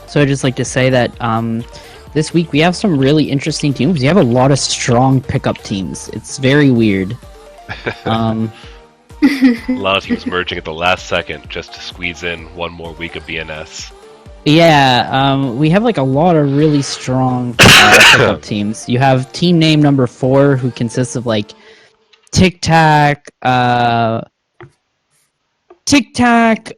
So I'd just like to say that this week we have some really interesting teams. We have a lot of strong pickup teams. It's very weird. A lot of teams merging at the last second just to squeeze in one more week of BNS. Yeah, we have like a lot of really strong pickup teams. You have team name number 4, who consists of like Tic Tac,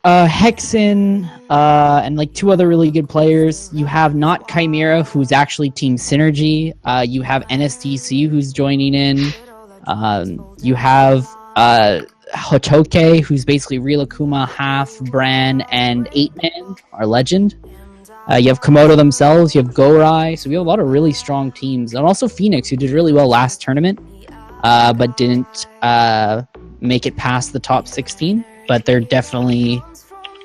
Hexen, and like 2 other really good players. You have not Chimera, who's actually Team Synergy. You have NSDC, who's joining in. You have Hotoke, who's basically Real Akuma, half Bran, and 8-Man, our legend. You have Komodo themselves, you have Gorai, so we have a lot of really strong teams. And also Phoenix, who did really well last tournament, but didn't make it past the top 16. But they're definitely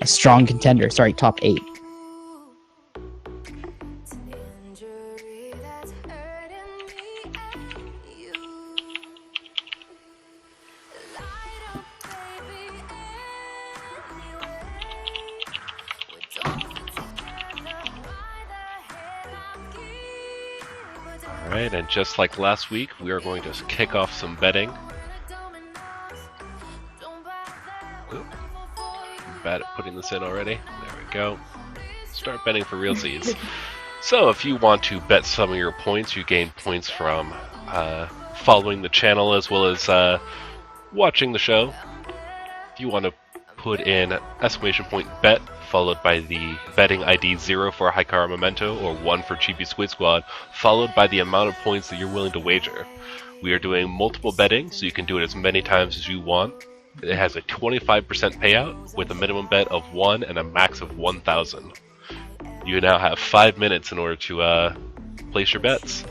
a strong contender. Sorry, top 8. Alright, and just like last week, we are going to kick off some betting. Oop. I'm bad at putting this in already. There we go. Start betting for realsies. So if you want to bet some of your points, you gain points from following the channel as well as watching the show. If you want to put in !bet followed by the betting ID 0 for Haikara Memento or 1 for Chibi Squid Squad, followed by the amount of points that you're willing to wager. We are doing multiple betting, so you can do it as many times as you want. It has a 25% payout with a minimum bet of 1 and a max of 1,000. You now have 5 minutes in order to place your bets.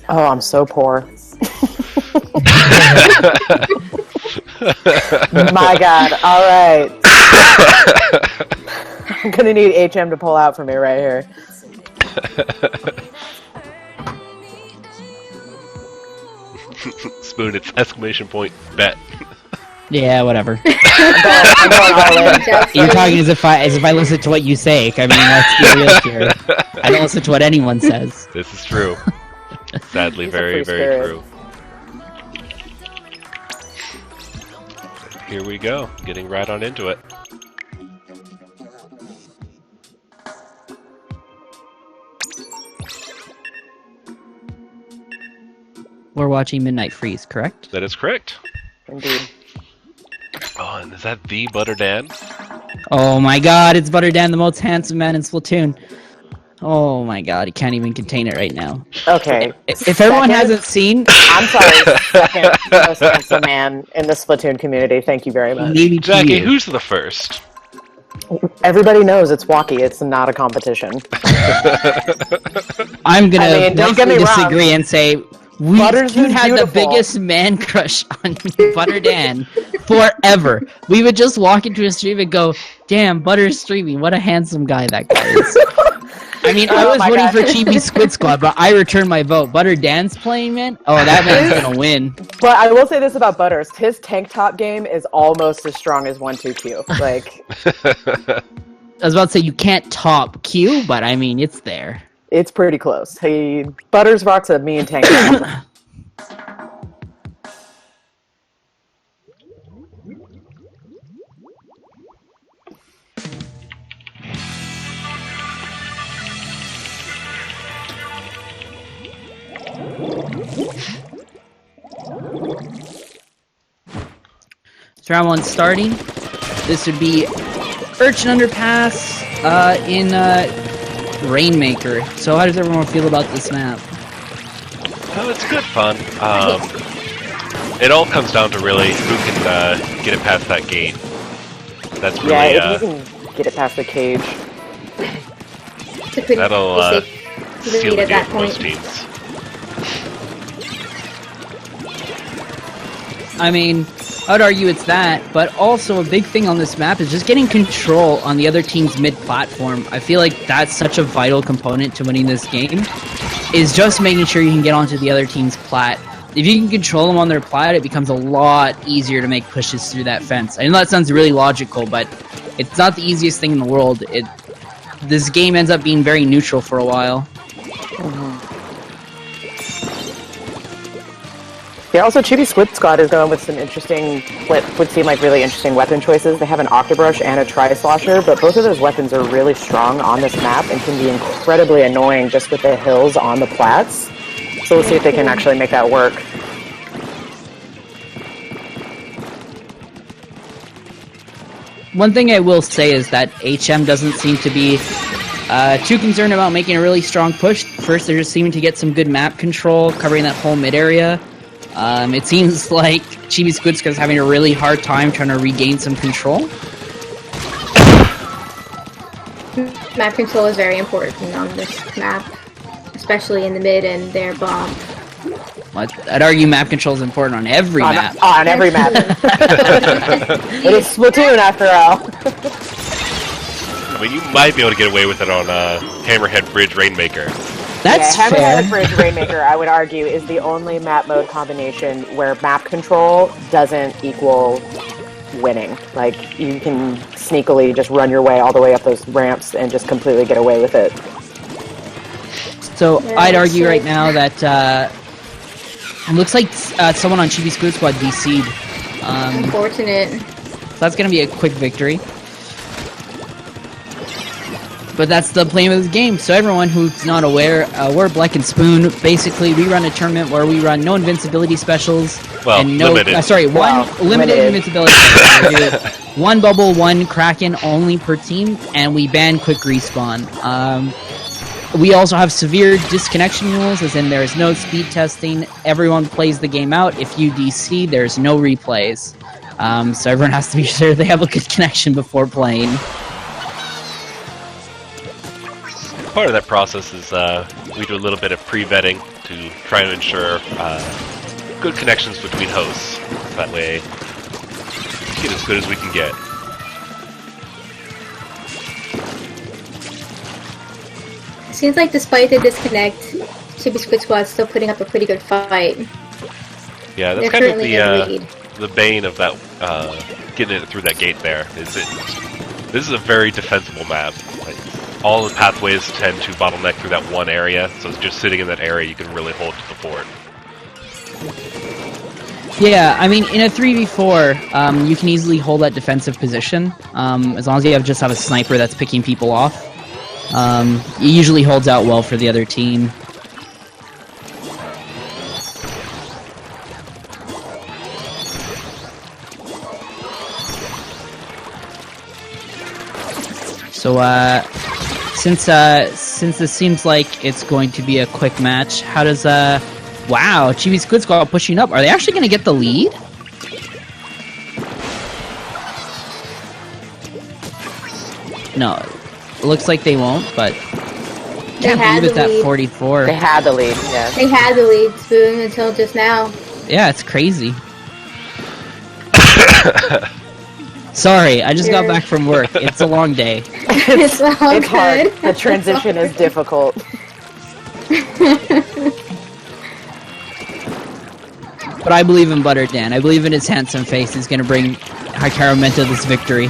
Oh, I'm so poor. My God. All right. I'm going to need HM to pull out for me right here. Spoon, it's !bet. Yeah, whatever. I'm going all in. You're talking as if I listen to what you say. I mean, let's be real here. I don't listen to what anyone says. This is true. Sadly, He's a very, free very spirit. true. Here we go, getting right on into it. We're watching Midnight Freeze, correct? That is correct. Indeed. Oh, and is that the Butter Dan? Oh my God, it's Butter Dan, the most handsome man in Splatoon. Oh my God, he can't even contain it right now. Okay. If everyone hasn't seen, I'm sorry, second most handsome man in the Splatoon community. Thank you very much. maybe to Jackie, you. who's the first? Everybody knows it's Walkie. It's not a competition. I'm gonna I mean, don't get me wrong. disagree and say Butters Dude is had the beautiful. biggest man crush on Butter Dan forever. We would just walk into a stream and go, "Damn, Butter's streaming. What a handsome guy that guy is." I mean, I Oh was my voting God. for Chibi Squid Squad, but I returned my vote. Butter Dan's playing, man. Oh, that man's gonna win. But I will say this about Butters. His tank top game is almost as strong as 1-2Q. Like, I was about to say you can't top Q, but I mean it's there. it's pretty close. Butters rocks a mean tank top. So round 1 starting. This would be Urchin Underpass in Rainmaker. So how does everyone feel about this map? Oh, it's good fun. It all comes down to really who can get it past that gate. That's really Yeah, if you can get it past the cage. that'll seal the at deal that for most point. teams. I mean, I would argue it's that, but also a big thing on this map is just getting control on the other team's mid-platform. I feel like that's such a vital component to winning this game, is just making sure you can get onto the other team's plat. if you can control them on their plat, it becomes a lot easier to make pushes through that fence. I know that sounds really logical, but it's not the easiest thing in the world. This game ends up being very neutral for a while. Yeah, also Chibi Squid Squad is going with some interesting, what would seem like really interesting weapon choices. They have an Octobrush and a Tri-Slosher, but both of those weapons are really strong on this map and can be incredibly annoying just with the hills on the plats. So we'll see if they can actually make that work. One thing I will say is that HM doesn't seem to be too concerned about making a really strong push. First, they're just seeming to get some good map control, covering that whole mid area. It seems like Chibi Squid Squad is having a really hard time trying to regain some control. Map control is very important on this map, especially in the mid and their bomb. I'd argue map control is important on every map. On every map. It is Splatoon, after all. I mean, you might be able to get away with it on Hammerhead Bridge Rainmaker. That's yeah, fair. Hammerhead Bridge Rainmaker, I would argue, is the only map mode combination where map control doesn't equal winning. Like, you can sneakily just run your way all the way up those ramps and just completely get away with it. So I'd argue right now that it looks like someone on Chibi Squid Squad DC'd. Unfortunate. So that's going to be a quick victory. But that's the plan of this game. So everyone who's not aware, we're Bleck and Spoon. Basically, we run a tournament where we run no invincibility specials. Well, and no, limited. One limited invincibility specials. We do one bubble, one Kraken only per team, and we ban quick respawn. We also have severe disconnection rules, as in there is no speed testing. Everyone plays the game out. If you DC, there's no replays. So everyone has to be sure they have a good connection before playing. Part of that process is we do a little bit of pre-vetting to try and ensure good connections between hosts. That way, get as good as we can get. Seems like despite the disconnect, Chibi Squid Squad's still putting up a pretty good fight. Yeah, that's They're kind of currently in the lead. the bane of that getting it through that gate there. Is it? This is a very defensible map. Like, all the pathways tend to bottleneck through that one area, so just sitting in that area, you can really hold to the fort. Yeah, I mean, in a 3v4, you can easily hold that defensive position, as long as you just have a sniper that's picking people off. It usually holds out well for the other team. So, since this seems like it's going to be a quick match, how does, wow, Chibi Squid Squad pushing up. Are they actually going to get the lead? No, it looks like they won't, but They can't had believe it's the at lead. 44. They had the lead, yeah. They had the lead, Spoon, until just now. Yeah, it's crazy. Sorry, I just got back from work. It's a long day. It's all It's hard. good. The transition is difficult. But I believe in Butter Dan. I believe in his handsome face. He's going to bring Haikara Memento this victory.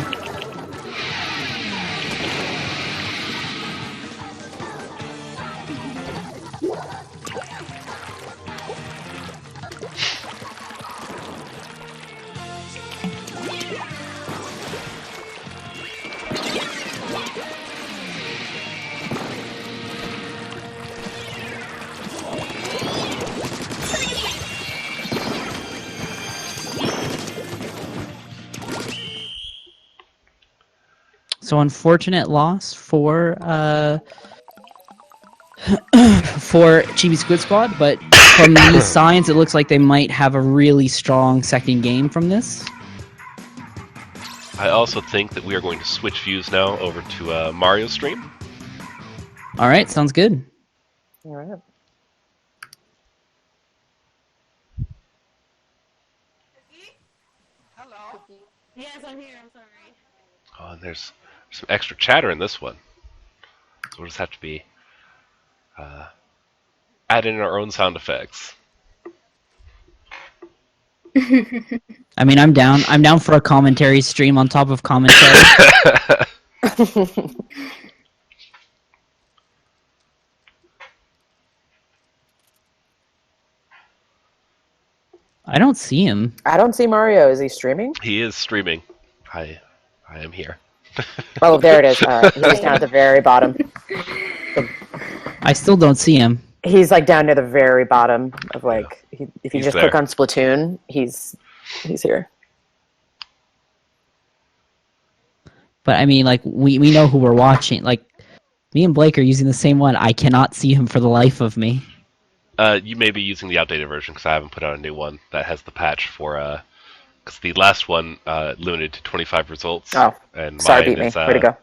So unfortunate loss for Chibi Squid Squad, but from these signs, it looks like they might have a really strong second game from this. I also think that we are going to switch views now over to Mario's stream. All right, sounds good. All right. Yes, I'm here. I'm sorry. Oh, and there's some extra chatter in this one. So we'll just have to be add in our own sound effects. I mean, I'm down. I'm down for a commentary stream on top of commentary. I don't see him. I don't see Mario. Is he streaming? He is streaming. I am here. Oh, there it is. All right. He's down at the very bottom. I still don't see him. He's like down near the very bottom of like. If you He's just there. click on Splatoon, he's here. But I mean, like we know who we're watching. Like me and Blake are using the same one. I cannot see him for the life of me. You may be using the updated version because I haven't put out a new one that has the patch for. Because the last one limited to 25 results. Oh, and sorry, mine beat me. is, Way to go.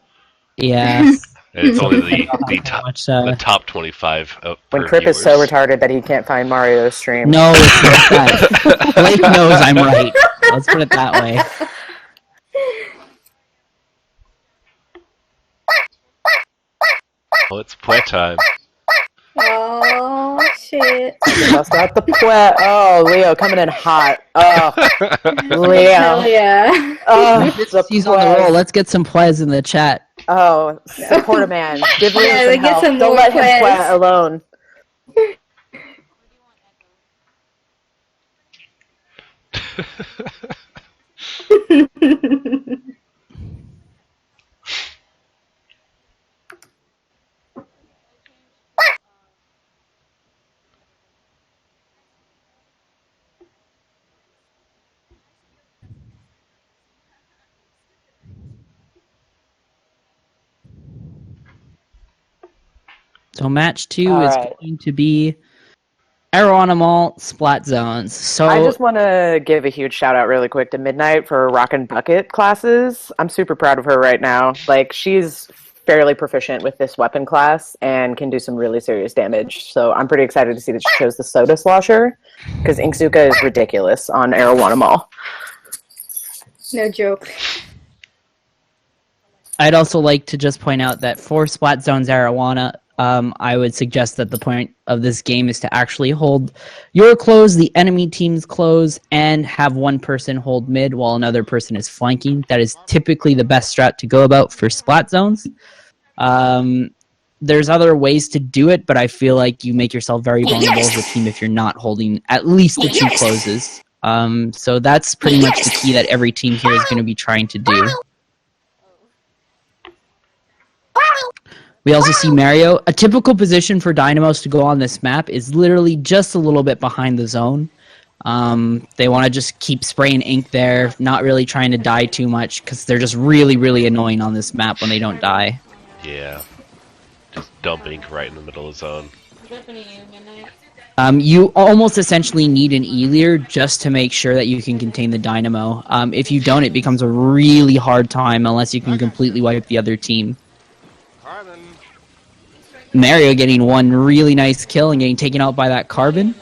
Yeah. And it's only the top 25. When per Crip is so viewers. retarded that he can't find Mario's stream. No, it's not that. Blake knows I'm right. Let's put it that way. Oh, it's playtime. Oh shit. Bust out the pwet. Oh, Leo coming in hot. Oh, Hell Leo. yeah. Oh, the He's on the pwet. roll. Let's get some plays in the chat. Oh, support a man. Give Leo Yeah, some get help. some Don't more let him pwets. pwet alone. So match 2 All is right. going to be Aeroanimal Splat Zones. So I just want to give a huge shout out really quick to Midnight for rockin' bucket classes. I'm super proud of her right now. Like, she's fairly proficient with this weapon class and can do some really serious damage. So I'm pretty excited to see that she chose the Soda Slosher because Inksuka is ridiculous on Aeroanimal. No joke. I'd also like to just point out that for Splat Zones Arowana, I would suggest that the point of this game is to actually hold your close, the enemy team's close, and have one person hold mid while another person is flanking. That is typically the best strat to go about for Splat Zones. There's other ways to do it, but I feel like you make yourself very vulnerable as a team if you're not holding at least the two closes. So that's pretty much the key that every team here is going to be trying to do. We also see Mario. A typical position for Dynamos to go on this map is literally just a little bit behind the zone. They want to just keep spraying ink there, not really trying to die too much, because they're just really, really annoying on this map when they don't die. Yeah. Just dump ink right in the middle of the zone. You almost essentially need an E-Leer just to make sure that you can contain the Dynamo. If you don't, it becomes a really hard time unless you can completely wipe the other team. Mario getting one really nice kill and getting taken out by that carbon.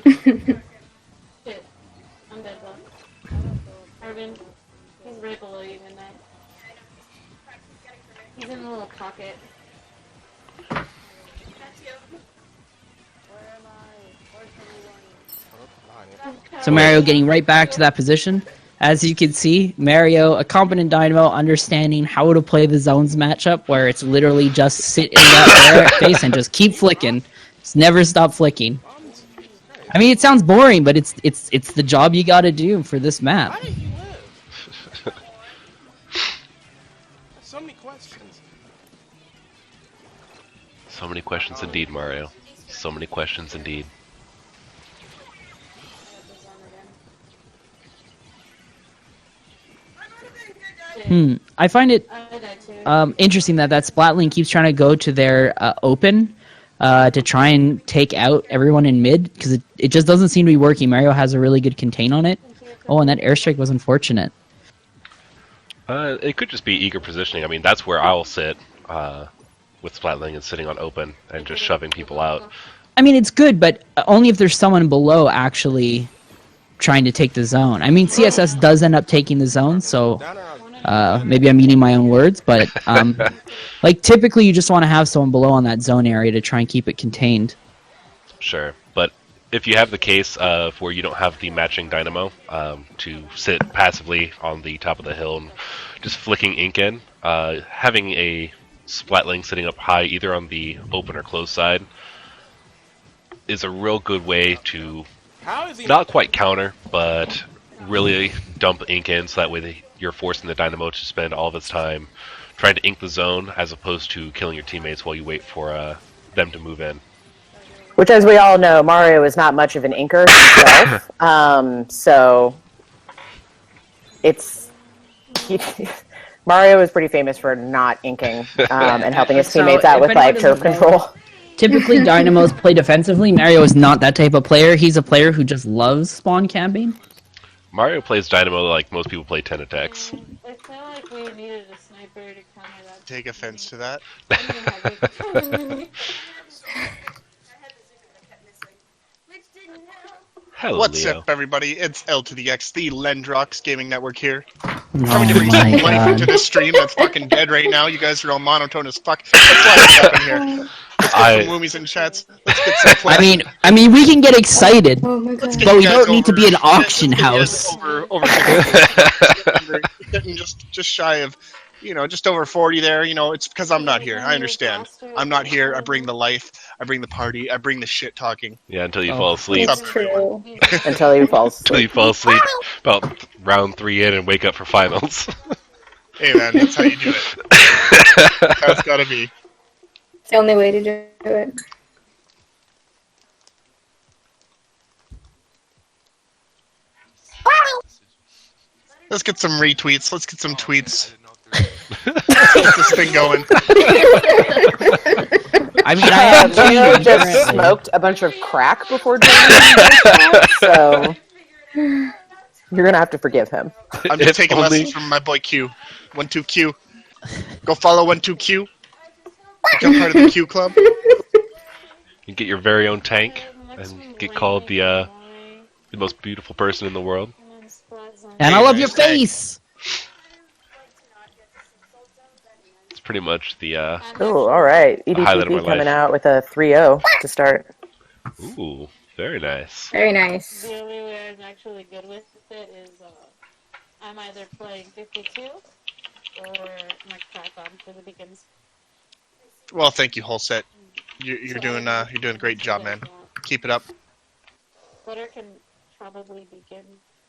Shit. I'm dead though. Carbon. He's right below you, Midnight. He's in a little pocket. So Mario getting right back to that position. As you can see, Mario, a competent Dynamo, understanding how to play the zones matchup, where it's literally just sit in that face and just keep flicking. Just never stop flicking. I mean, it sounds boring, but it's the job you got to do for this map. So many questions. So many questions indeed, Mario. So many questions indeed. I find it interesting that Splatling keeps trying to go to their open to try and take out everyone in mid, because it just doesn't seem to be working. Mario has a really good contain on it. Oh, and that airstrike was unfortunate. It could just be eager positioning. I mean, that's where I'll sit with Splatling and sitting on open and just shoving people out. I mean, it's good, but only if there's someone below actually trying to take the zone. I mean, CSS does end up taking the zone, so maybe I'm eating my own words, but like typically you just want to have someone below on that zone area to try and keep it contained. Sure, but if you have the case of where you don't have the matching dynamo to sit passively on the top of the hill and just flicking ink in, having a splatling sitting up high either on the open or closed side is a real good way to How is he not quite counter, but really dump ink in so that way you're forcing the dynamo to spend all of its time trying to ink the zone as opposed to killing your teammates while you wait for them to move in. Which, as we all know, Mario is not much of an inker himself. So it's Mario is pretty famous for not inking and helping his teammates out if with like anyone turf doesn't know- control. Typically, Dynamos play defensively. Mario is not that type of player. He's a player who just loves spawn camping. Mario plays Dynamo like most people play 10 attacks. I feel like we needed a sniper to counter that. take offense to that? Hello, What's Leo. up, everybody? It's L to the X, the Lendrox Gaming Network here. Oh Trying to bring my some life into god. this stream that's fucking dead right now. You guys are all monotone as fuck. Let's light it up in here. Let's get some woomies in chats. Let's get some class. I mean, we can get excited, Oh my god. Let's get but you we guys don't need to over- be an let's auction get you guys house. Over getting just shy of, just over 40 there. It's because I'm not here. I understand. I'm not here. I bring the life. I bring the party. I bring the shit talking. Yeah, until you Oh. fall asleep. What's It's up, true. Until he falls Until you asleep. fall asleep about round 3 in and wake up for finals. Hey man, that's how you do it. That's how it's gotta be. It's the only way to do it. Let's get some retweets. Let's get some tweets. Let's get this thing going. I mean, I am Leo cheating just currently. smoked a bunch of crack before joining this chat, so you're gonna have to forgive him. I'm just If taking only- lessons from my boy Q. 12Q. Go follow 12Q. Become part of the Q club. You get your very own tank and get called the most beautiful person in the world. And I love your face. It's pretty much the Ooh, all right. highlight of my EDPP coming life. out with a 3-0 to start. ooh, very nice. Very nice. The only way I'm actually good with it is I'm either playing 52 or my crack on for the beacons. Well, thank you, whole set. You're doing a great job, man. Keep it up. Butter can probably begin.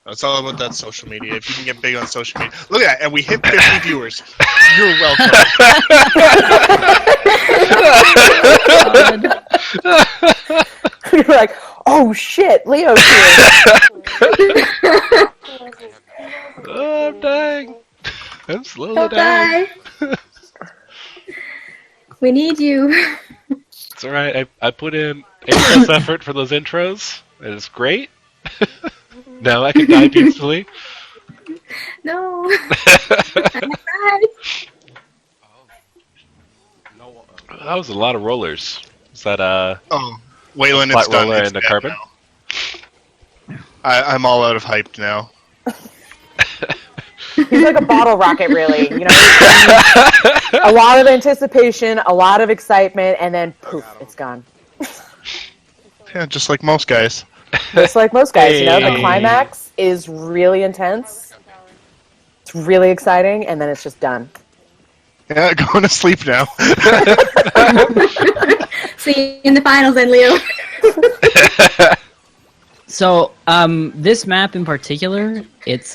It's all about that social media. If you can get big on social media, look at that, and we hit 50 viewers. You're welcome. You're like, oh shit, Leo's here. Oh, I'm dying. I'm slowly Don't dying. die. We need you. It's alright. I put in A+ effort for those intros, and it's great. Now I can die peacefully. No. I'm sad. That was a lot of rollers. Is that Oh, Waylon, flat it's done. roller It's and a dead carbon? now. I'm all out of hype now. He's like a bottle rocket, really. A lot of anticipation, a lot of excitement, and then poof, it's gone. Yeah, just like most guys. Just like most guys, the Hey. climax is really intense. It's really exciting, and then it's just done. Yeah, going to sleep now. See you in the finals then, Leo. So, this map in particular, it's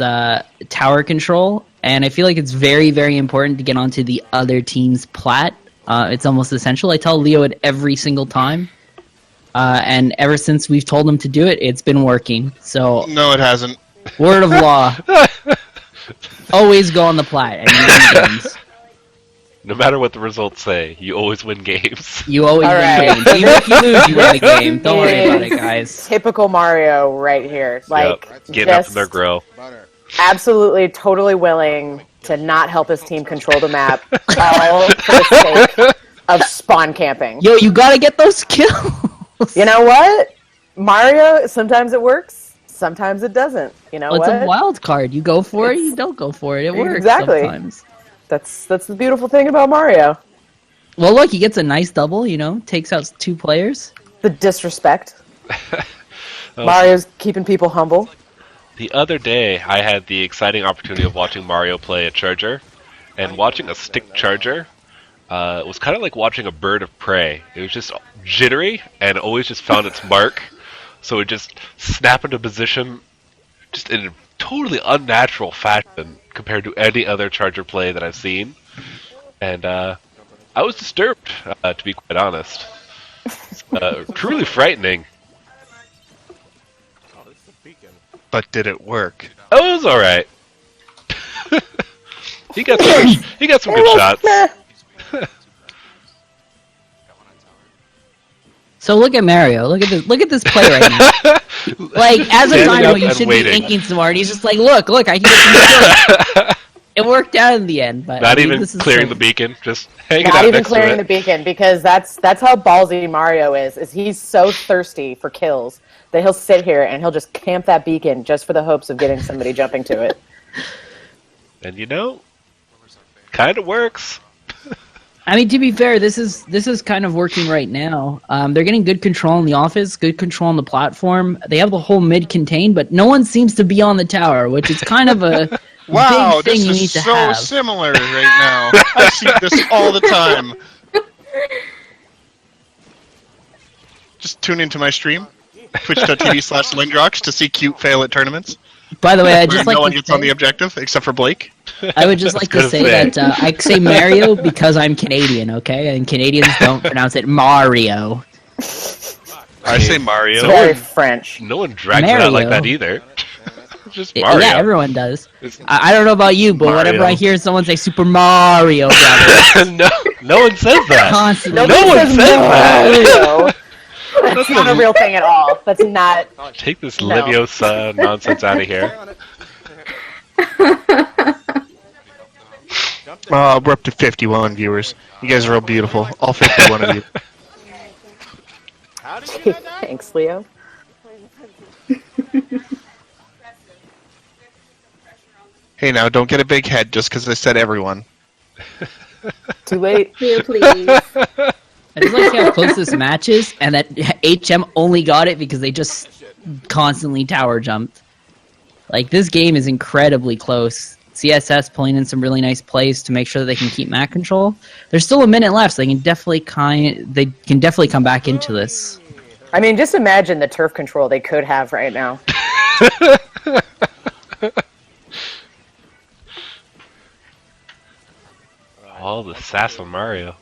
tower control, and I feel like it's very, very important to get onto the other team's plat. It's almost essential. I tell Leo it every single time, and ever since we've told him to do it, it's been working. So, No, it hasn't. word of law, always go on the plat, and you win games. no matter what the results say, you always win games. You always All win right. games. Even if you lose, you win a game. Don't worry about it, guys. Typical Mario right here. Like, Yep. Getting up in their just grill. absolutely, totally willing to not help his team control the map, all for the sake of spawn camping. Yo, you gotta get those kills. You know what? Mario, sometimes it works, sometimes it doesn't. You know Well, it's what? a wild card. You go for it, you don't go for it. It works Exactly. sometimes. That's the beautiful thing about Mario. Well, look, he gets a nice double, takes out 2 players. The disrespect. Mario's keeping people humble. The other day, I had the exciting opportunity of watching Mario play a charger, and watching a stick charger was kind of like watching a bird of prey. It was just jittery and always just found its mark, so it just snap into position just in a totally unnatural fashion compared to any other charger play that I've seen. And I was disturbed, to be quite honest. Truly frightening. But did it work? Oh, it was alright. He got some good shots. So look at Mario. Look at this play right now. Like as a Standing Dynamo, up you and should waiting. be thinking some more. And he's just like, look, I can get some kills. It worked out in the end, but Not I mean, even this is clearing so- the beacon, just hanging Not out even next to clearing it. the beacon, because that's how ballsy Mario is he's so thirsty for kills that he'll sit here and he'll just camp that beacon just for the hopes of getting somebody jumping to it. And kind of works. I mean, to be fair, this is kind of working right now. They're getting good control in the office, good control on the platform. They have the whole mid contained, but no one seems to be on the tower, which is kind of a Wow, big thing this you need is to so have. similar right now. I see this all the time. Just tune into my stream, twitch.tv/Lindrox, to see cute fail at tournaments. By the way, I Where just no like one to gets on say, the objective except for Blake. I would just like to gonna say say. that I say Mario because I'm Canadian, okay? And Canadians don't pronounce it Mario. I say Mario. It's very French. No one drags it out like Mario. that either. It's just Mario. Yeah, everyone does. It's- I don't know about you, but whenever Mario. I hear someone say Super Mario Brothers, no one says that. constantly, No one says that. Mario. That's not a real thing at all. That's not. Take this No. Livios nonsense out of here. We're up to 51 viewers. You guys are all beautiful. All 51 of you. Thanks, Leo. Hey, now, don't get a big head just because I said everyone. Too late. Leo, please. I just like how close this match is, and that HM only got it because they just constantly tower jumped. Like, this game is incredibly close. CSS pulling in some really nice plays to make sure that they can keep map control. There's still a minute left, so they can definitely come back into this. I mean, just imagine the turf control they could have right now. All the sass on Mario.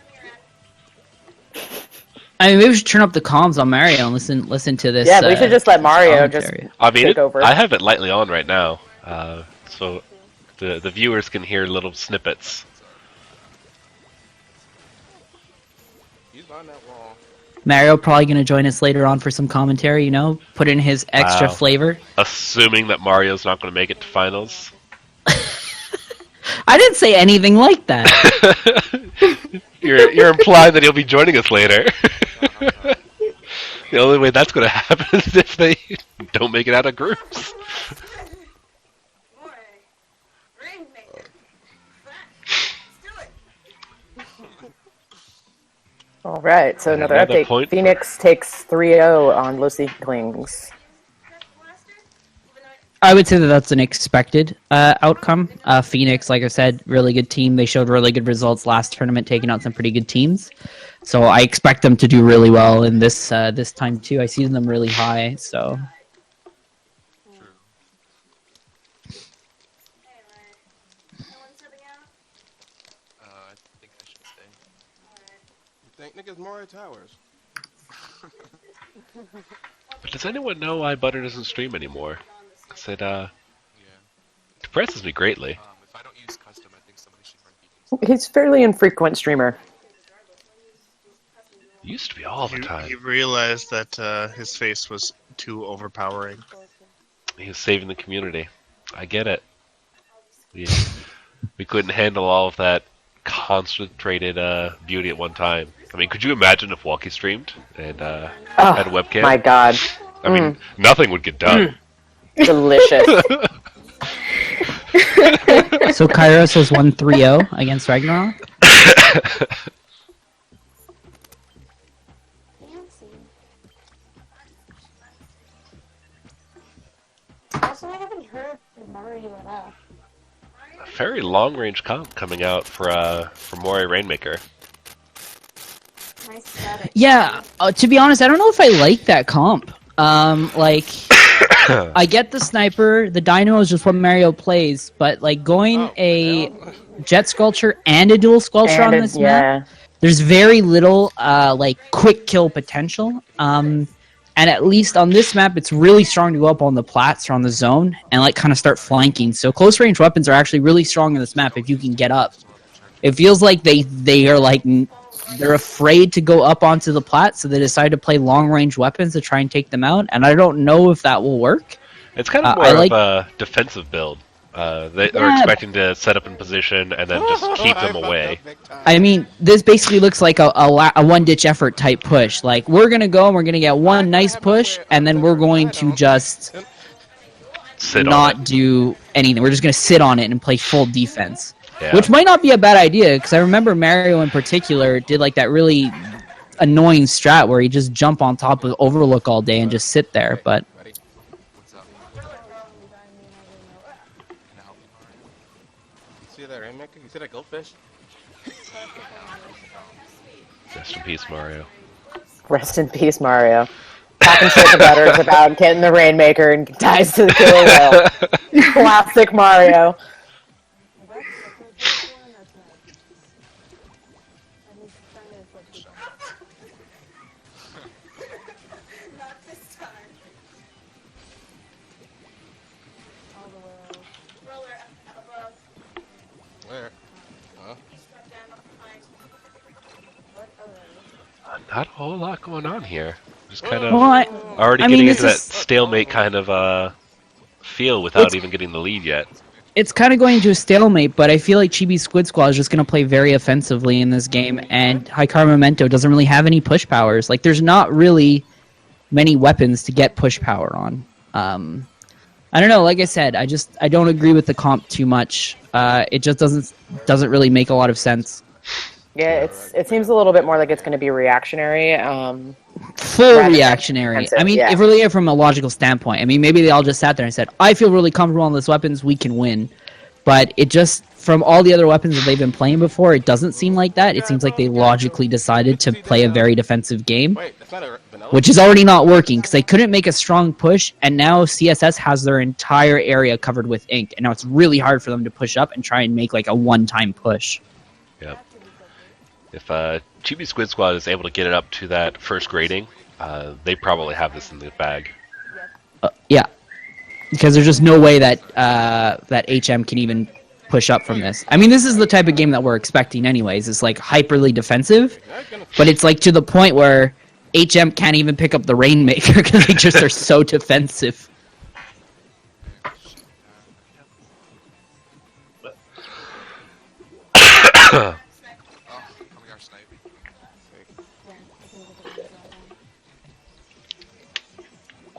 I mean, maybe we should turn up the comms on Mario and listen to this. Yeah, we should just let Mario just commentary. I mean, take over. I have it lightly on right now, so the viewers can hear little snippets. Mario probably going to join us later on for some commentary, you know? Put in his extra Wow. flavor. Assuming that Mario's not going to make it to finals. I didn't say anything like that. You're implying that he'll be joining us later. The only way that's going to happen is if they don't make it out of groups. All right, so another Another update. point Phoenix takes 3-0 on Los Inklings. I would say that that's an expected outcome. Phoenix, like I said, really good team. They showed really good results last tournament, taking out some pretty good teams. So I expect them to do really well in this this time too. I see them really high. So I think I should stay. You think niggas more at towers? But does anyone know why Butter doesn't stream anymore? 'Cause it Yeah. depresses me greatly. If I don't use custom, I think somebody should run beacons. He's a fairly infrequent streamer. It used to be all the time. He realized that his face was too overpowering. He was saving the community. I get it. We couldn't handle all of that concentrated beauty at one time. I mean, could you imagine if Walkie streamed and had a webcam? My God. I mean, nothing would get done. Delicious. so Kairos has won 3-0 against Ragnarok. that's what I haven't heard from Mario at all. A very long-range comp coming out for Mori Rainmaker. Nice static. Yeah, to be honest, I don't know if I like that comp. Like, I get the sniper, the dynamo is just what Mario plays, but like going a jet sculpture and a dual sculpture on this map, there's very little like quick kill potential. And at least on this map, it's really strong to go up on the plats or on the zone and like kind of start flanking. So close range weapons are actually really strong in this map if you can get up. It feels like they are like they're afraid to go up onto the plat, so they decide to play long range weapons to try and take them out. And I don't know if that will work. It's kind of more of a defensive build. They're expecting to set up in position and then just keep them away. I mean, this basically looks like a one-ditch effort type push. Like, we're going to go and we're going to get one nice push, and then we're going to just not do anything. We're just going to sit on it and play full defense. Yeah. Which might not be a bad idea, because I remember Mario in particular did like that really annoying strat where he just jump on top of Overlook all day and just sit there, but... You see that goldfish? Rest in peace, Mario. Rest in peace, Mario. Talking shit to Butters about getting the Rainmaker and dies to the killer whale. Classic Mario. Not a whole lot going on here. Just kind of already getting into that stalemate kind of feel without even getting the lead yet. It's kind of going to a stalemate, but I feel like Chibi Squid Squad is just going to play very offensively in this game, and Haikara Memento doesn't really have any push powers. Like, there's not really many weapons to get push power on. I don't know. Like I said, I don't agree with the comp too much. It just doesn't really make a lot of sense. Yeah, it seems a little bit more like it's going to be reactionary. Full reactionary. I mean, if really from a logical standpoint, I mean, maybe they all just sat there and said, I feel really comfortable on these weapons, we can win. But it just, from all the other weapons that they've been playing before, it doesn't seem like that. It seems like they logically decided to play a very defensive game, which is already not working, because they couldn't make a strong push, and now CSS has their entire area covered with ink, and now it's really hard for them to push up and try and make like a one-time push. Yep. If Chibi Squid Squad is able to get it up to that first grading, they probably have this in the bag. Yeah, because there's just no way that that HM can even push up from this. I mean, this is the type of game that we're expecting anyways. It's like hyperly defensive, but it's like to the point where HM can't even pick up the Rainmaker because they just are so defensive.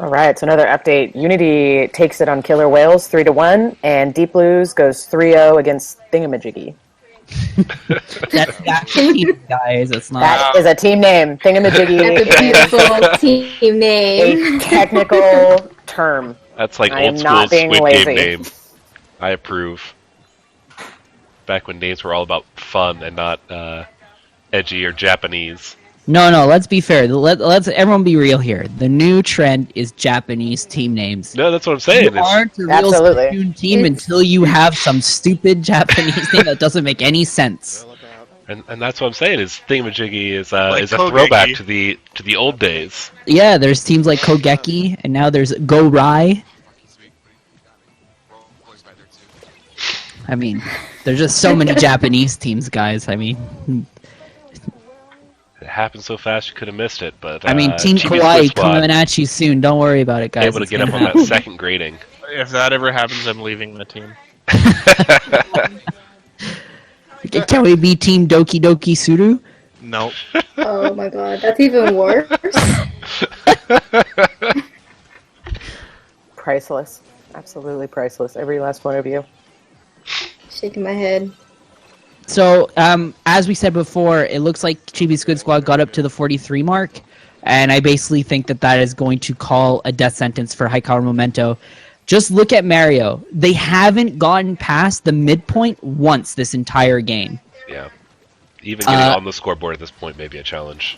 All right, so another update. Unity takes it on Killer Whales 3-1, and Deep Blues goes 3-0 against Thingamajiggy. That's actually team, guys. It's not. That is a team name. Thingamajiggy That's a beautiful team name. A technical term. That's like I old am school not being Squid lazy. Game name. I approve. Back when names were all about fun and not edgy or Japanese. No, let's be fair. Let's everyone be real here. The new trend is Japanese team names. No, that's what I'm saying. You aren't a real Splatoon team until you have some stupid Japanese name that doesn't make any sense. And that's what I'm saying. Is Thingamajiggy is a throwback to the old days. Yeah, there's teams like Kogeki, and now there's Go Rai. I mean, there's just so many Japanese teams, guys. I mean. It happened so fast you could have missed it, but I mean, Team Kawaii coming at you soon. Don't worry about it, guys. Able to get up on that second grading. If that ever happens, I'm leaving the team. Can we be Team Doki Doki Suru? Nope. Oh my god, that's even worse. Priceless. Absolutely priceless. Every last one of you. Shaking my head. So, as we said before, it looks like Chibi Squid Squad got up to the 43 mark, and I basically think that is going to call a death sentence for Haikara Memento. Just look at Mario. They haven't gotten past the midpoint once this entire game. Yeah. Even getting on the scoreboard at this point may be a challenge.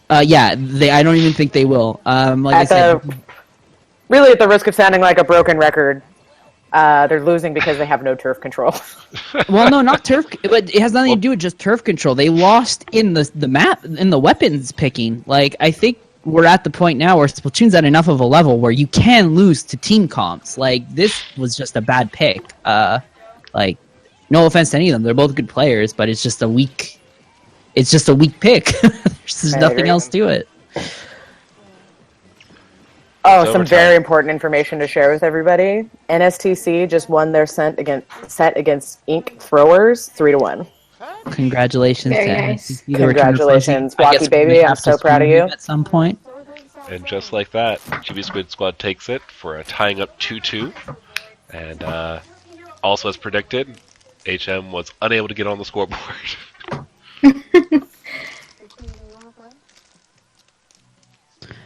Yeah, I don't even think they will. Like I said, really, at the risk of sounding like a broken record, they're losing because they have no turf control. well, no, not turf, but it has nothing to do with just turf control. They lost in the map, in the weapons picking. Like, I think we're at the point now where Splatoon's at enough of a level where you can lose to team comps. Like, this was just a bad pick. Like, no offense to any of them, they're both good players, but it's just a weak pick. There's nothing else to it. Oh, some very important information to share with everybody. NSTC just won their set against Ink Throwers 3-1. Congratulations. Very to nice. NSTC. Congratulations, Walkie baby. I'm so proud of you. At some point. And just like that, Chibi Squid Squad takes it for a tying up 2-2. And also as predicted, HM was unable to get on the scoreboard.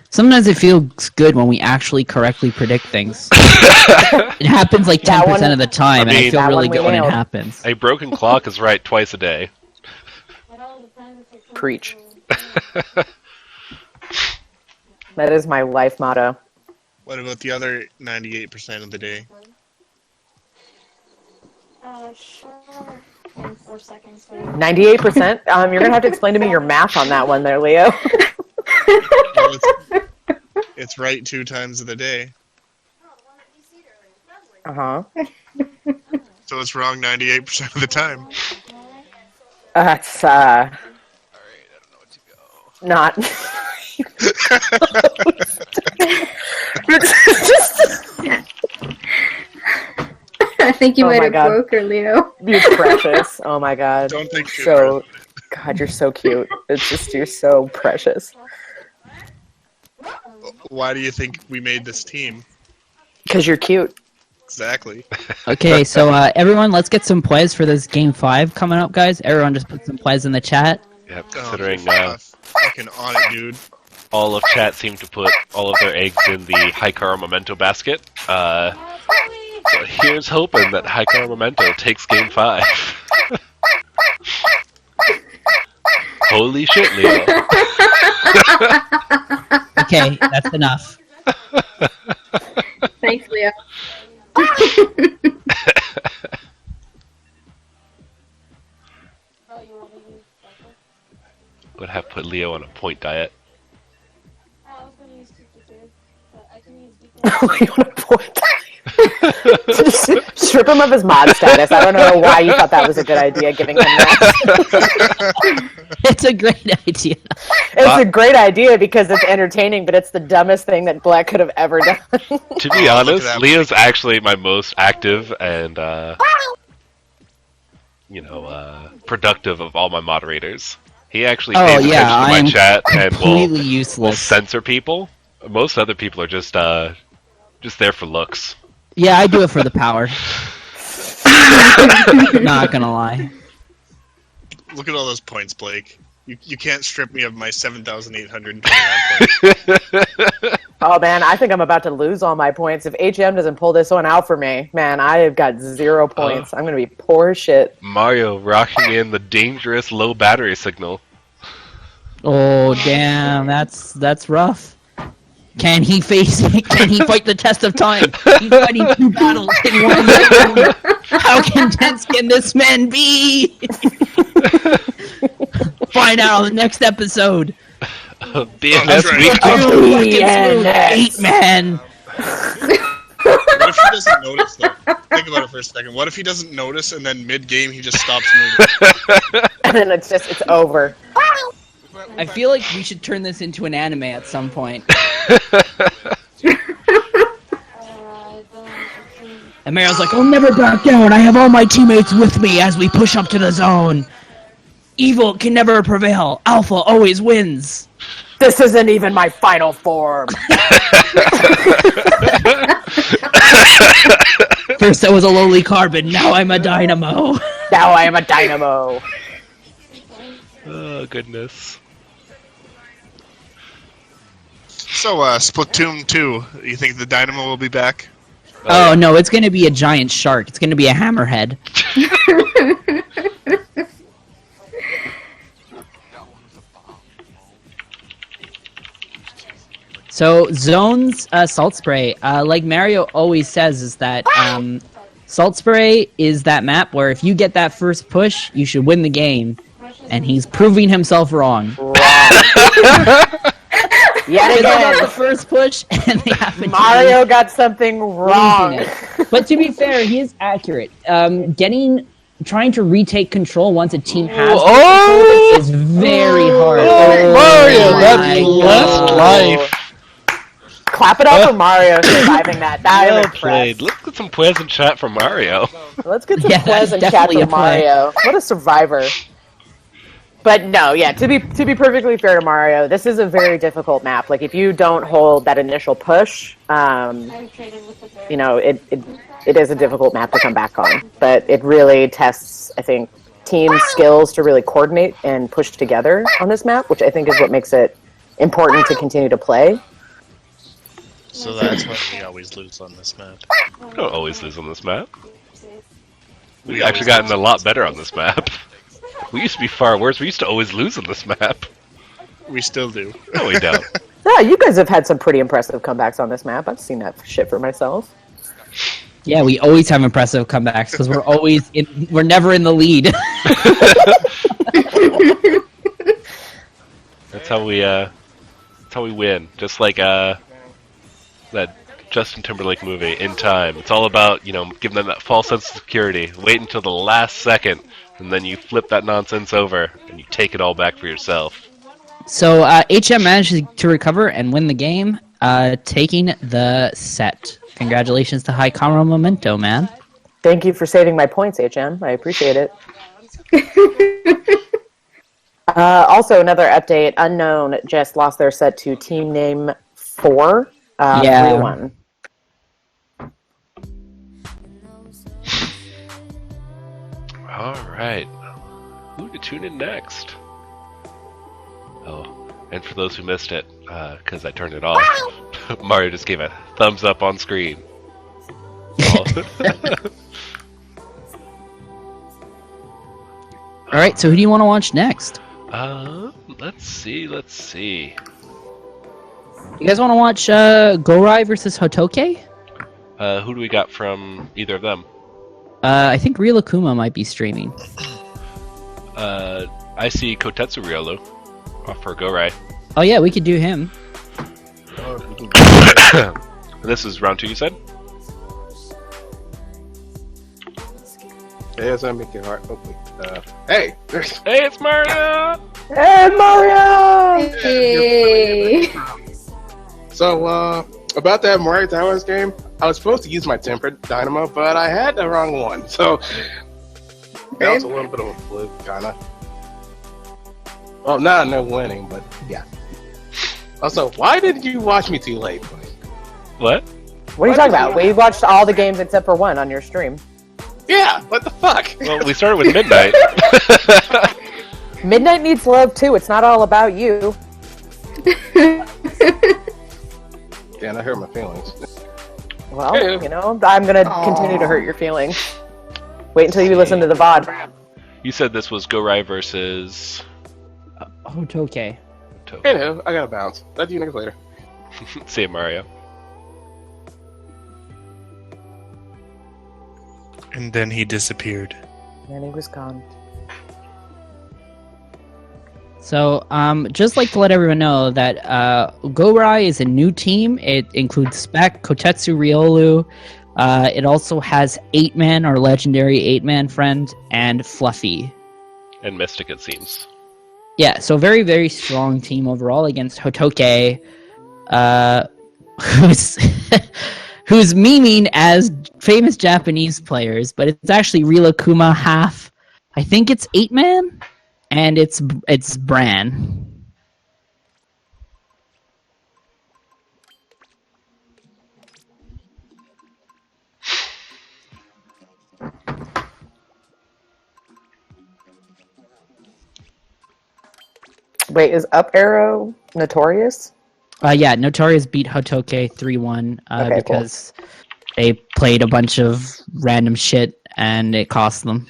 Sometimes it feels good when we actually correctly predict things. It happens like 10% of the time, and I feel really good when it happens. A broken clock is right twice a day. Preach. That is my life motto. What about the other 98% of the day? Sure. In 4 seconds. 98%? You're gonna have to explain to me your math on that one there, Leo. Well, it's right 2 times of the day. Uh-huh. So it's wrong 98% of the time. That's, Alright, I don't know what to go. not... I think you Oh might my have God. broke her, Leo. You're precious. Oh my God. Don't think too So, God, you're so cute. It's just, you're so precious. Why do you think we made this team? Because you're cute. Exactly. Okay, so everyone, let's get some plays for this Game 5 coming up, guys. Everyone just put some plays in the chat. Yeah, considering Fucking on it, dude. all of chat seemed to put all of their eggs in the Haikara Memento basket. So here's hoping that Haikara Memento takes Game 5. Holy shit, Leo. Okay, that's enough. Thanks, Leo. Would have put Leo on a point diet. I was going to use 52, but I can use You want to point? Strip him of his mod status. I don't know why you thought that was a good idea, giving him that. It's a great idea. It's a great idea because it's entertaining, but it's the dumbest thing that Bleck could have ever done. To be honest, Leo's actually my most active and, productive of all my moderators. He actually pays attention to my chat and will censor people. Most other people are just there for looks. Yeah, I do it for the power. Not gonna lie. Look at all those points, Blake. You can't strip me of my 7,829 points. Oh man, I think I'm about to lose all my points. If HM doesn't pull this one out for me, man, I have got 0 points. I'm gonna be poor as shit. Mario rocking in the dangerous low battery signal. Oh damn, that's rough. Can he fight the test of time? He's fighting 2 battles in 1 year. How intense can this man be? Find out on the next episode. BNS Week 8 man. What if he doesn't notice, though? Think about it for a second. What if he doesn't notice and then mid-game he just stops moving? And then it's over. I feel like we should turn this into an anime at some point. And Mario's like, I'll never back down. I have all my teammates with me as we push up to the zone. Evil can never prevail. Alpha always wins. This isn't even my final form. First I was a lowly carbon, now I'm a dynamo. Now I am a dynamo. Oh, goodness. So, Splatoon 2, you think the Dynamo will be back? Oh no, it's gonna be a giant shark. It's gonna be a hammerhead. So zones, salt spray. Like Mario always says, is that salt spray is that map where if you get that first push, you should win the game, and he's proving himself wrong. Yet They got the again, first push, and they happen to Mario got something losing wrong. it. But to be fair, he is accurate. Trying to retake control once a team has control is very hard. Mario, my that's God. less life. Clap it up for Mario surviving that. I'm Well impressed. played. Let's get some pleasant chat from Mario. Let's get some Yeah, that's pleasant chat definitely from a play. Mario. What a survivor. But no, yeah, to be perfectly fair to Mario, this is a very difficult map. Like if you don't hold that initial push, you know, it is a difficult map to come back on. But it really tests, I think, team skills to really coordinate and push together on this map, which I think is what makes it important to continue to play. So that's why we always lose on this map. We don't always lose on this map. We've actually gotten a lot better on this map. We used to be far worse. We used to always lose on this map. We still do. No, we don't. Yeah, you guys have had some pretty impressive comebacks on this map. I've seen that shit for myself. Yeah, we always have impressive comebacks because we're never in the lead. That's how we win. Just like that Justin Timberlake movie, In Time. It's all about, giving them that false sense of security. Wait until the last second, and then you flip that nonsense over, and you take it all back for yourself. So HM managed to recover and win the game, taking the set. Congratulations to Haikara Memento, man. Thank you for saving my points, HM. I appreciate it. Also, another update. Unknown just lost their set to team name 4. Yeah. 3-1. All right. Who to tune in next? Oh, and for those who missed it, because I turned it off, Mario just gave a thumbs up on screen. All right, so who do you want to watch next? Let's see. You guys want to watch Gorai versus Hotoke? Who do we got from either of them? I think Rila Kuma might be streaming. I see Kotetsu Ryolu off for Gorai. Oh yeah, we could do him. This is round 2, you said? Yeah, it's gonna make it hard. Hey! Hey, it's Mario! Hey, Mario! Hey. So, about that Mario Towers game, I was supposed to use my tempered dynamo, but I had the wrong one. So, that was a little bit of a fluke, kinda. Well, no winning, but yeah. Also, why didn't you watch me too late, buddy? What? What are you talking about? We watched all the games except for one on your stream. Yeah, what the fuck? Well, we started with Midnight. Midnight needs love too. It's not all about you. Damn, I hurt my feelings. Well, I'm gonna continue to hurt your feelings. Wait until you listen to the VOD. You said this was Gorai versus... Hotoke. Hey, no, I gotta bounce. Talk to you niggas later. See you, Mario. And then he disappeared. And he was gone. So, just like to let everyone know that Gorai is a new team. It includes Spec, Kotetsu Ryolu. It also has 8-Man, our legendary 8-Man friend, and Fluffy. And Mystic, it seems. Yeah, so very, very strong team overall against Hotoke, who's memeing as famous Japanese players, but it's actually Rila Kuma half. I think it's 8-Man, and it's Bran. Wait, is Up Arrow Notorious? Yeah, Notorious beat Hotoke 3-1 Okay, because They played a bunch of random shit, and it cost them.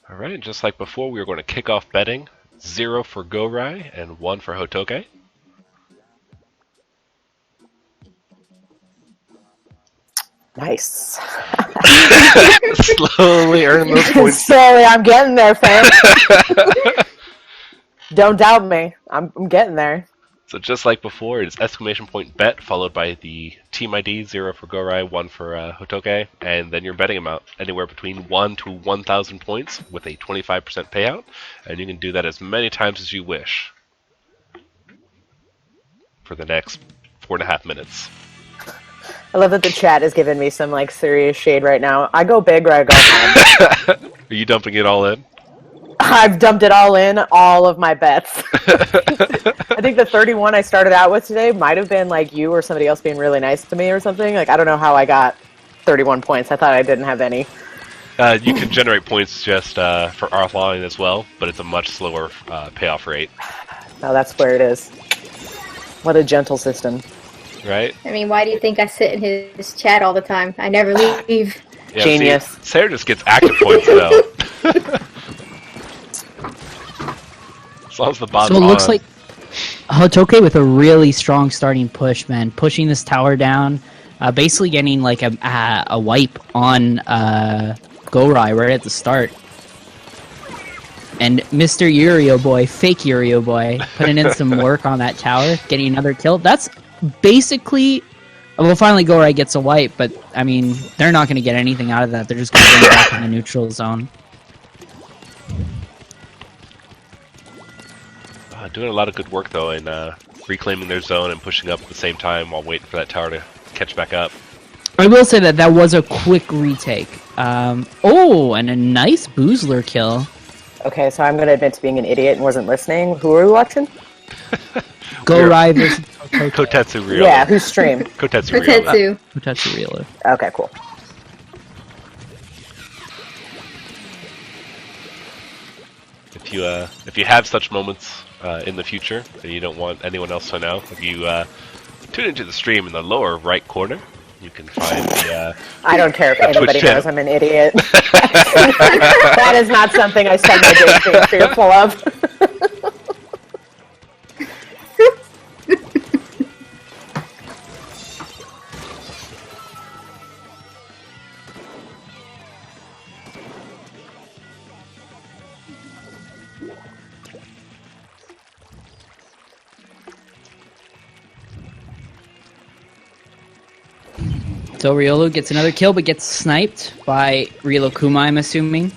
All right, just like before, we are going to kick off betting. 0 for Gorai and 1 for Hotoke. Nice. Slowly earning those points. Slowly, I'm getting there, fam. Don't doubt me. I'm getting there. So just like before, it's exclamation point bet followed by the team ID, 0 for Gorai, 1 for Hotoke, and then your betting amount anywhere between 1 to 1,000 points with a 25% payout, and you can do that as many times as you wish for the next 4.5 minutes. I love that the chat is giving me some like serious shade right now. I go big or I go home. Are you dumping it all in? I've dumped it all in, all of my bets. I think the 31 I started out with today might have been like you or somebody else being really nice to me or something. Like, I don't know how I got 31 points. I thought I didn't have any. You can generate points just for offline as well, but it's a much slower payoff rate. Oh, that's where it is. What a gentle system. Right? I mean, why do you think I sit in his chat all the time? I never leave. Yeah, Genius. See, Sarah just gets active points though. As long as the bot's So it looks on. like Hotoke with a really strong starting push, man. Pushing this tower down, basically getting like a wipe on Gorai right at the start. And Mr. Yurio boy, fake Yurio boy, putting in some work on that tower, getting another kill. That's basically... Well, finally Gorai gets a wipe, but, I mean, they're not going to get anything out of that. They're just going to bring it back in the neutral zone. Doing a lot of good work, though, in reclaiming their zone and pushing up at the same time while waiting for that tower to catch back up. I will say that that was a quick retake. Oh, and a nice Boozler kill. Okay, so I'm going to admit to being an idiot and wasn't listening. Who are we watching? Gorai versus Kotetsu Ryo. Yeah, whose stream? Kotetsu Ryo. Tetsu. Kotetsu Ryo. Okay, cool. If you have such moments in the future and you don't want anyone else to know, if you tune into the stream in the lower right corner, you can find the I don't care if anybody channel. knows I'm an idiot. That is not something I spend my days being fearful of. So Riolu gets another kill, but gets sniped by Riolokuma, I'm assuming.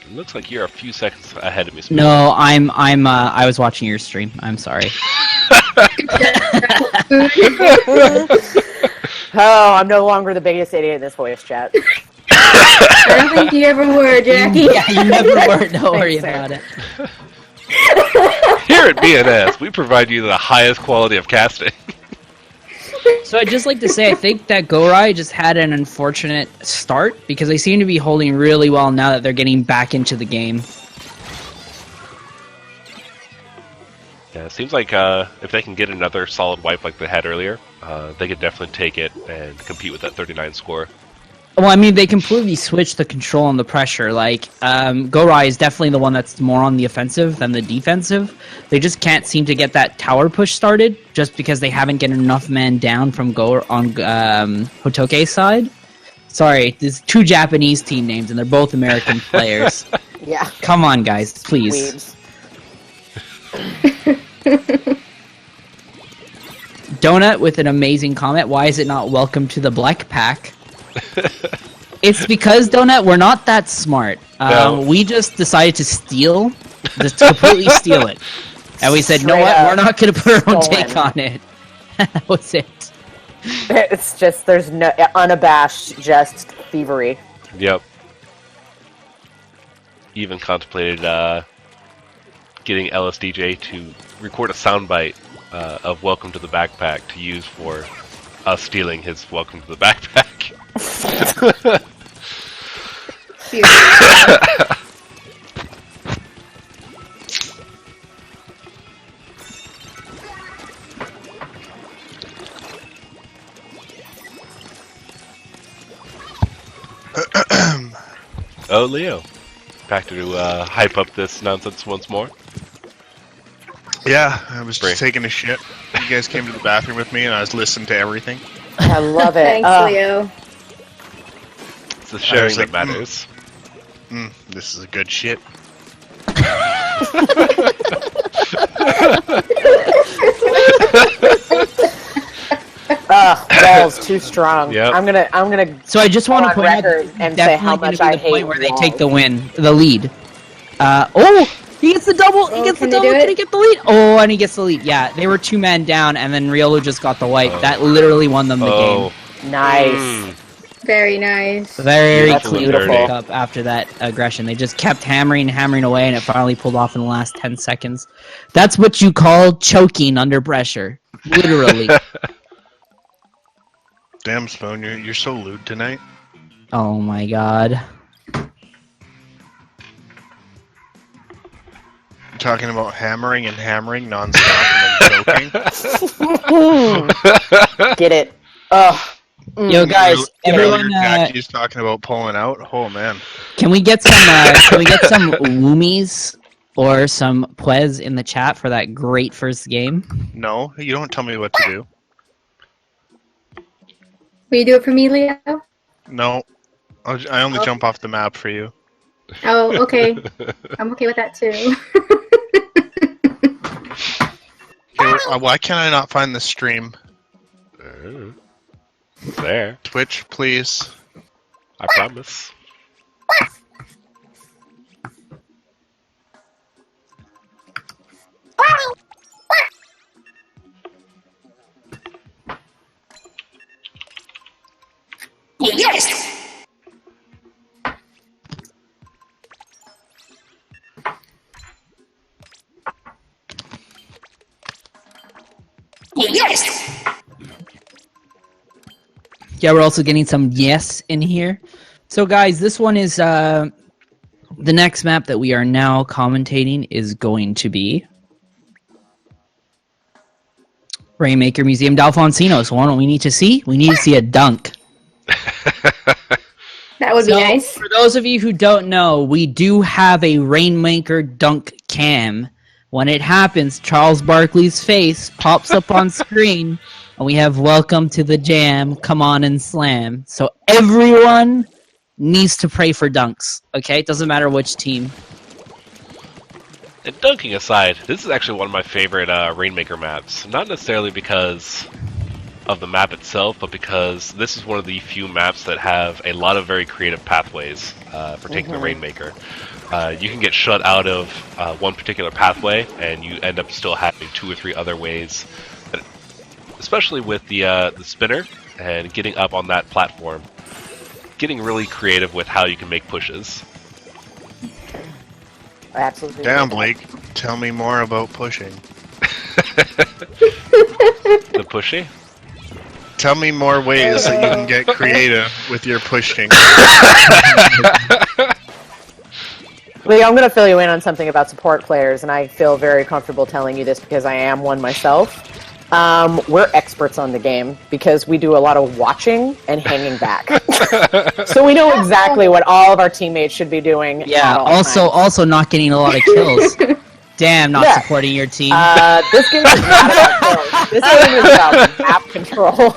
It looks like you're a few seconds ahead of me. Smith. No, I was watching your stream. I'm sorry. Oh, I'm no longer the biggest idiot in this voice chat. I don't think you ever were, Jackie. Yeah, you never were. Don't worry about it. Here at BNS, we provide you the highest quality of casting. So I'd just like to say, I think that Gorai just had an unfortunate start, because they seem to be holding really well now that they're getting back into the game. Yeah, it seems like if they can get another solid wipe like they had earlier, they could definitely take it and compete with that 39 score. Well, I mean, they completely switched the control and the pressure. Like, Gorai is definitely the one that's more on the offensive than the defensive. They just can't seem to get that tower push started, just because they haven't gotten enough men down from Hotoke's side. Sorry, there's two Japanese team names, and they're both American players. Yeah. Come on, guys, please. Donut with an amazing comment. Why is it not welcome to the Bleck pack? It's because, Donut, we're not that smart. No. We just decided to steal, just completely steal it. And we said, no, what? We're not going to put our own Stolen. take on it. That was it. It's just, there's no unabashed, just thievery. Yep. Even contemplated getting LSDJ to record a soundbite of Welcome to the Backpack to use for us stealing his Welcome to the Backpack. Oh, Leo. Back to hype up this nonsense once more. Yeah, I was just taking a shit. You guys came to the bathroom with me, and I was listening to everything. I love it. Thanks, Leo. It's the sharing like, that matters. This is a good shit. Walls too strong. Yep. I'm gonna. So I just want to on point out record that and it's say how definitely much gonna I be the point hate where they walls. take the lead. He gets the double. He gets the can they double. do Can it? he get the lead? Oh, and he gets the lead. Yeah, they were 2 men down, and then Riolu just got the wipe. That literally won them the game. Nice. Very nice. Very That's clean beautiful. pick up after that aggression. They just kept hammering away, and it finally pulled off in the last 10 seconds. That's what you call choking under pressure. Literally. Damn, Spoon, you're so lewd tonight. Oh my god. You're talking about hammering and hammering nonstop and then choking. Get it? Ugh. Yo, guys, everyone, Jackie's talking about pulling out. Oh man. can we get some woomies or some Pwez in the chat for that great first game? No, you don't tell me what to do. Will you do it for me, Leo? No, I only jump off the map for you. Oh, okay. I'm okay with that too. Okay, why can I not find the stream? It's there. Twitch, please. I promise. Yes! Yes! Yeah, we're also getting some yes in here. So, guys, this one is the next map that we are now commentating is going to be Rainmaker Museum d'Alfonsino. So, what do we need to see? We need to see a dunk. That would be nice. For those of you who don't know, we do have a Rainmaker dunk cam. When it happens, Charles Barkley's face pops up on screen, and we have "Welcome to the Jam, come on and slam." So everyone needs to pray for dunks, okay? It doesn't matter which team. And dunking aside, this is actually one of my favorite Rainmaker maps. Not necessarily because of the map itself, but because this is one of the few maps that have a lot of very creative pathways for taking the Rainmaker. You can get shut out of one particular pathway, and you end up still having 2 or 3 other ways. But especially with the spinner and getting up on that platform, getting really creative with how you can make pushes. Absolutely. Damn, Blake. Tell me more about pushing. The pushy? Tell me more ways that you can get creative with your pushing. Leo, I'm going to fill you in on something about support players, and I feel very comfortable telling you this because I am one myself. We're experts on the game because we do a lot of watching and hanging back. So we know exactly what all of our teammates should be doing. Yeah, at all also not getting a lot of kills. Damn, not supporting your team. This game is not about kills. This game is about map control.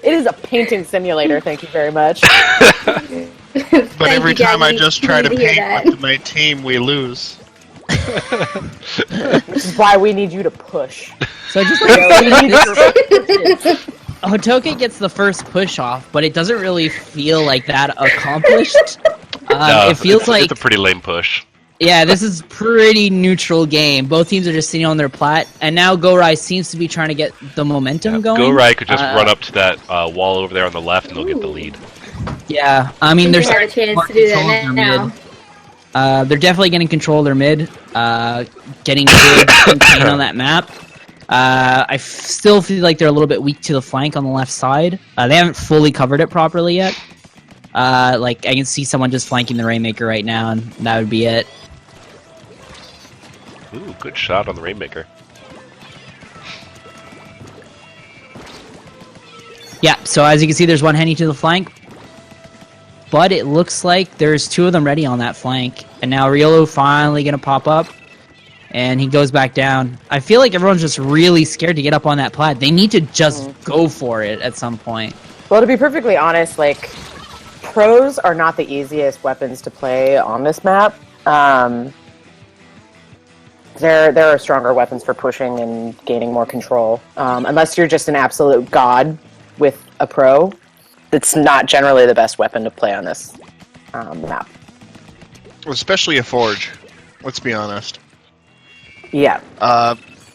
It is a painting simulator, thank you very much. But every time I just try to hear paint that. with my team, we lose. Which is why we need you to push. So just Hotoke gets the first push off, but it doesn't really feel like that accomplished. No, it feels like it's a pretty lame push. Yeah, this is pretty neutral game. Both teams are just sitting on their plat, and now Go-Rai seems to be trying to get the momentum going. Go-Rai could just run up to that wall over there on the left, and they'll get the lead. Yeah, I mean, They there's have a chance to do that now. They're definitely getting control of their mid, getting good contain on that map. I still feel like they're a little bit weak to the flank on the left side. They haven't fully covered it properly yet. Like, I can see someone just flanking the Rainmaker right now, and that would be it. Ooh, good shot on the Rainmaker. Yeah, so as you can see, there's one Henny to the flank. but it looks like there's 2 of them ready on that flank. And now Riolu finally going to pop up, and he goes back down. I feel like everyone's just really scared to get up on that plat. They need to just go for it at some point. Well, to be perfectly honest, like, pros are not the easiest weapons to play on this map. There are stronger weapons for pushing and gaining more control. Unless you're just an absolute god with a pro, it's not generally the best weapon to play on this map. Especially a Forge. Let's be honest. Yeah.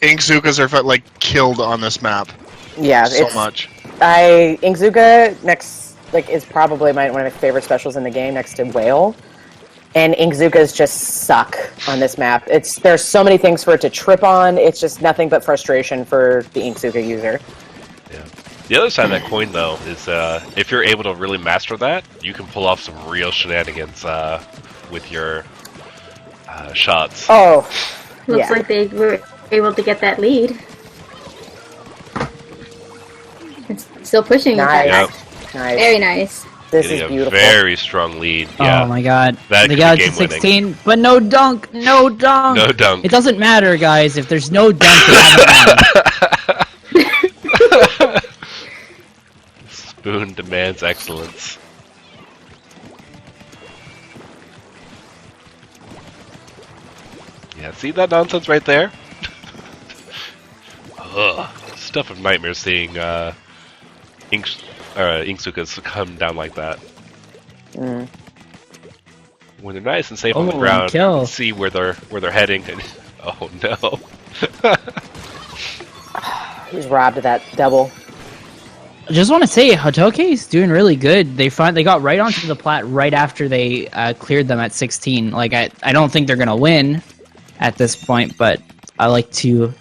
Inkzukas are like killed on this map. Yeah, so much. Inkzuka is probably one of my favorite specials in the game, next to Whale. And Inkzukas just suck on this map. There's so many things for it to trip on. It's just nothing but frustration for the Inkzuka user. Yeah. The other side of that coin, though, is if you're able to really master that, you can pull off some real shenanigans with your shots. Oh, Looks like they were able to get that lead. It's still pushing. Nice. Yep. Nice. Very nice. This Getting is a beautiful. very strong lead. Yeah. Oh my god. That They could got be it to game-winning. 16, but no dunk. No dunk. No dunk. It doesn't matter, guys. If there's no dunk, they haven't won. Spoon demands excellence. Yeah, see that nonsense right there? Ugh. Stuff of nightmares seeing Inkzukas come down like that. Mm. When they're nice and safe on the Oh, ground, you kill. can see where they're heading. And, oh no! He's robbed of that double. I just want to say, Hotoke is doing really good. They got right onto the plat right after they cleared them at 16. Like I don't think they're gonna win at this point, but I like to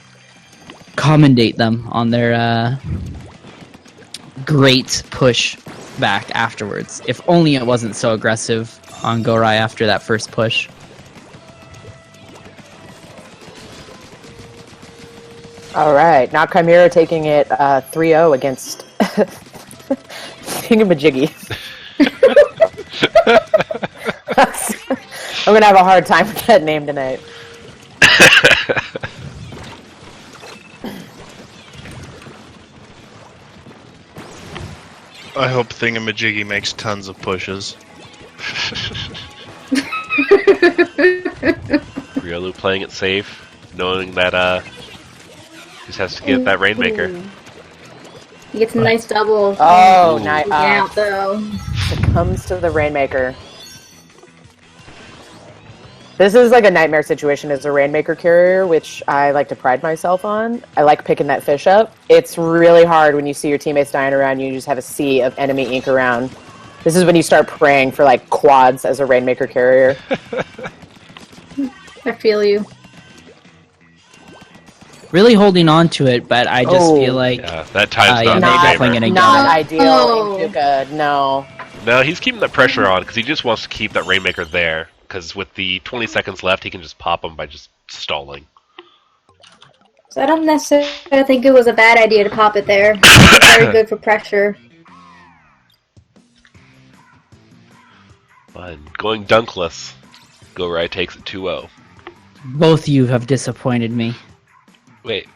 commendate them on their great push back afterwards. If only it wasn't so aggressive on Gorai after that first push. All right, now Chimera taking it 3-0 against Thingamajiggy. I'm gonna have a hard time with that name tonight. I hope Thingamajiggy makes tons of pushes. Riolu playing it safe, knowing that just has to get that Rainmaker. He gets a nice double. Oh, Ooh. nice. Out though. Succumbs to the Rainmaker. This is like a nightmare situation as a Rainmaker carrier, which I like to pride myself on. I like picking that fish up. It's really hard when you see your teammates dying around you and you just have a sea of enemy ink around. This is when you start praying for like quads as a Rainmaker carrier. I feel you. Really holding on to it, but I just feel like Yeah, that time's yeah, not they're in definitely favor. gonna Not get ideal. Oh. Inkzuka, no. No, he's keeping that pressure on because he just wants to keep that Rainmaker there. Because with the 20 seconds left, he can just pop him by just stalling. So I don't necessarily think it was a bad idea to pop it there. It's very good for pressure. Fun. Going dunkless. Gorai takes it 2-0. both you have disappointed me. Wait.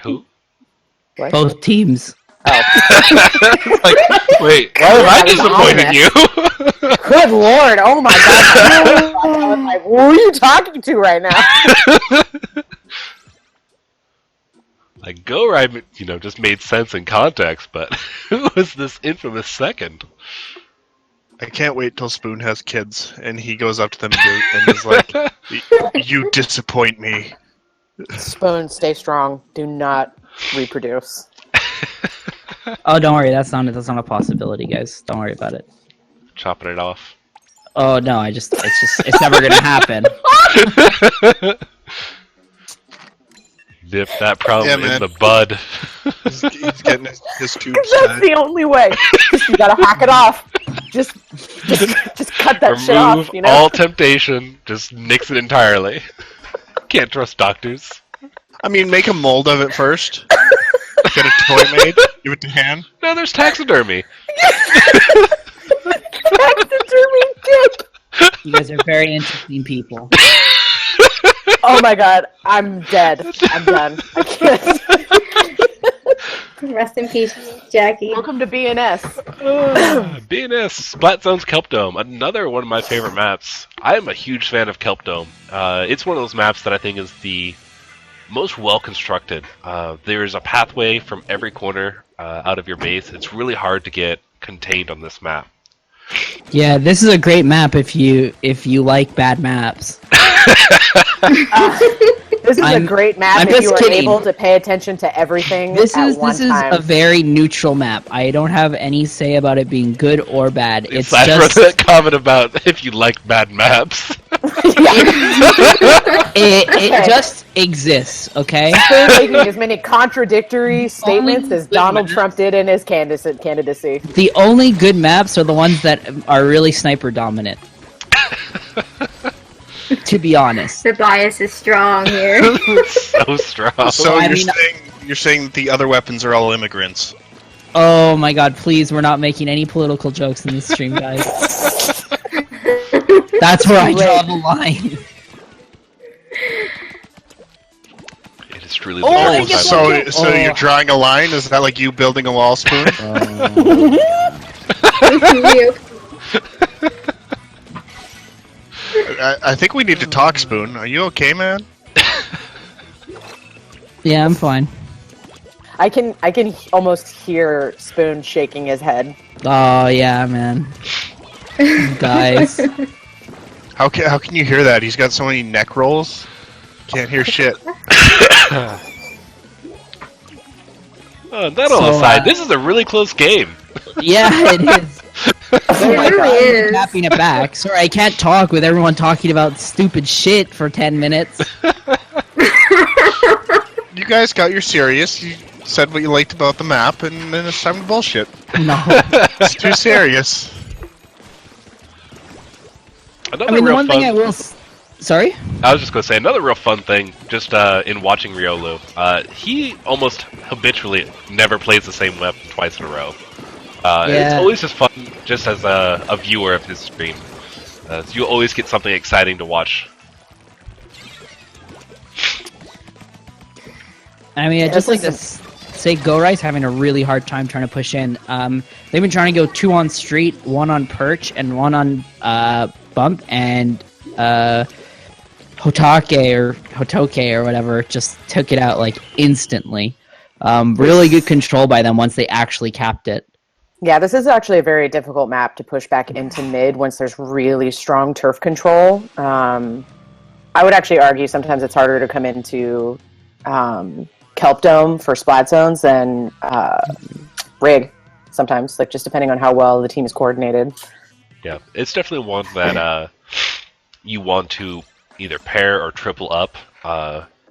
Who? What? Both teams. Like, wait, why have I disappointed you? Good lord! Oh my god! I was like, who are you talking to right now? Like, Gorai, just made sense in context, but who was this infamous second? I can't wait till Spoon has kids and he goes up to them and is like, "You disappoint me." Spoon, stay strong. Do not reproduce. Oh, don't worry. That's not a possibility, guys. Don't worry about it. Chopping it off. Oh no, it's never gonna happen. Nip that problem Yeah, in man. the bud. He's getting his tubes That's set. the only way. You gotta hack it off. Just cut that shit Remove off. You know. all temptation. Just nix it entirely. Can't trust doctors. I mean, make a mold of it first. Get a toy made. Give it to Han. No, there's taxidermy. Taxidermy dick! You guys are very interesting people. Oh my god, I'm dead. I'm done. I can't. Rest in peace, Jackie. Welcome to BNS. BNS, Splat Zone's Kelp Dome, another one of my favorite maps. I am a huge fan of Kelp Dome. It's one of those maps that I think is the most well constructed. There's a pathway from every corner out of your base. It's really hard to get contained on this map. Yeah, this is a great map if you like bad maps. This is a great map I'm if you just are kidding. able to pay attention to everything This at is one time. a very neutral map. I don't have any say about it being good or bad. It's Aside just from that comment about if you like bad maps. it just exists, okay? Spoon making as many contradictory statements as Donald Trump did in his candidacy. The only good maps are the ones that are really sniper dominant. To be honest. The bias is strong here. So strong. So I you're mean- saying that the other weapons are all immigrants. Oh my god, please, we're not making any political jokes in this stream, guys. That's where I draw the line. It is truly Oh, the I first get time. one. So you're drawing a line? Is that like you building a wall, Spoon? I think we need to talk, Spoon. Are you okay, man? Yeah, I'm fine. I can almost hear Spoon shaking his head. Oh yeah, man. Guys. How can you hear that? He's got so many neck rolls. Can't hear shit. That all aside, this is a really close game. Yeah, it is. Oh my It really god, is. I'm tapping it back. Sorry, I can't talk with everyone talking about stupid shit for 10 minutes. You guys got your serious. You said what you liked about the map, and then it's time to bullshit. No. It's too serious. Another I mean, the real one fun, thing I will... Sorry? I was just going to say, another real fun thing, just in watching Riolu, he almost habitually never plays the same weapon twice in a row. It's Yeah. always just fun, just as a viewer of his stream. So you always get something exciting to watch. I mean, I just like to say Go Rice having a really hard time trying to push in. They've been trying to go 2 on street, 1 on perch, and 1 on bump, and Hotoke or whatever just took it out like instantly. Really good control by them once they actually capped it. Yeah, this is actually a very difficult map to push back into mid once there's really strong turf control. I would actually argue sometimes it's harder to come into Kelp Dome for splat zones than Rig sometimes, like just depending on how well the team is coordinated. Yeah, it's definitely one that you want to either pair or triple up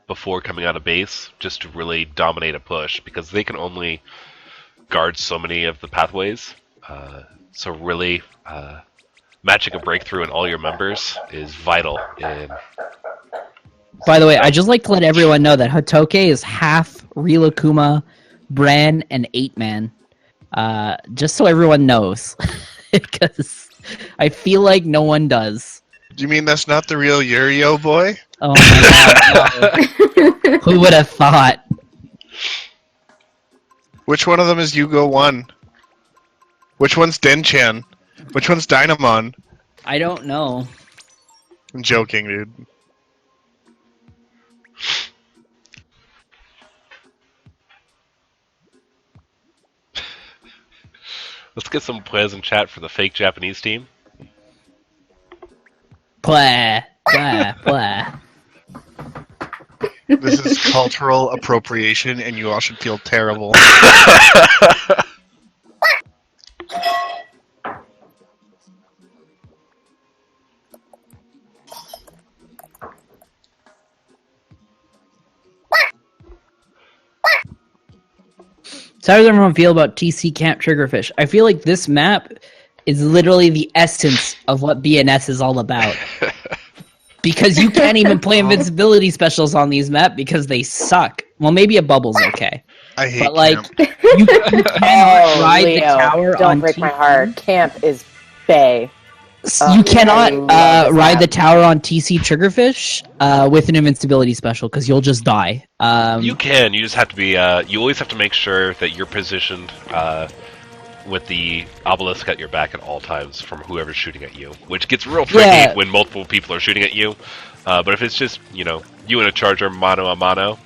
before coming out of base, just to really dominate a push, because they can only guard so many of the pathways. So really, matching a breakthrough in all your members is vital. By the way, I just like to let everyone know that Hotoke is half Rilakuma, Bran, and 8-man. Just so everyone knows. Because I feel like no one does. Do you mean that's not the real Yurio boy? Oh my god, no. Who would have thought? Which one of them is Yugo 1? Which one's Denchan? Which one's Dynamon? I don't know. I'm joking, dude. Let's get some players in chat for the fake Japanese team. Blah, blah, blah. This is cultural appropriation, and you all should feel terrible. So how does everyone feel about TC Camp Triggerfish? I feel like this map is literally the essence of what BNS is all about. Because you can't even play invincibility specials on these maps because they suck. Well, maybe a bubble's okay. I hate But, like, camp. you cannot ride the Leo, tower don't on break my TC. heart. Camp is Bay. You cannot love this ride map. the tower on TC Triggerfish with an invincibility special because you'll just die. You can. You just have to be. You always have to make sure that you're positioned with the obelisk at your back at all times from whoever's shooting at you, which gets real tricky when multiple people are shooting at you. But if it's just you and a charger mano a mano,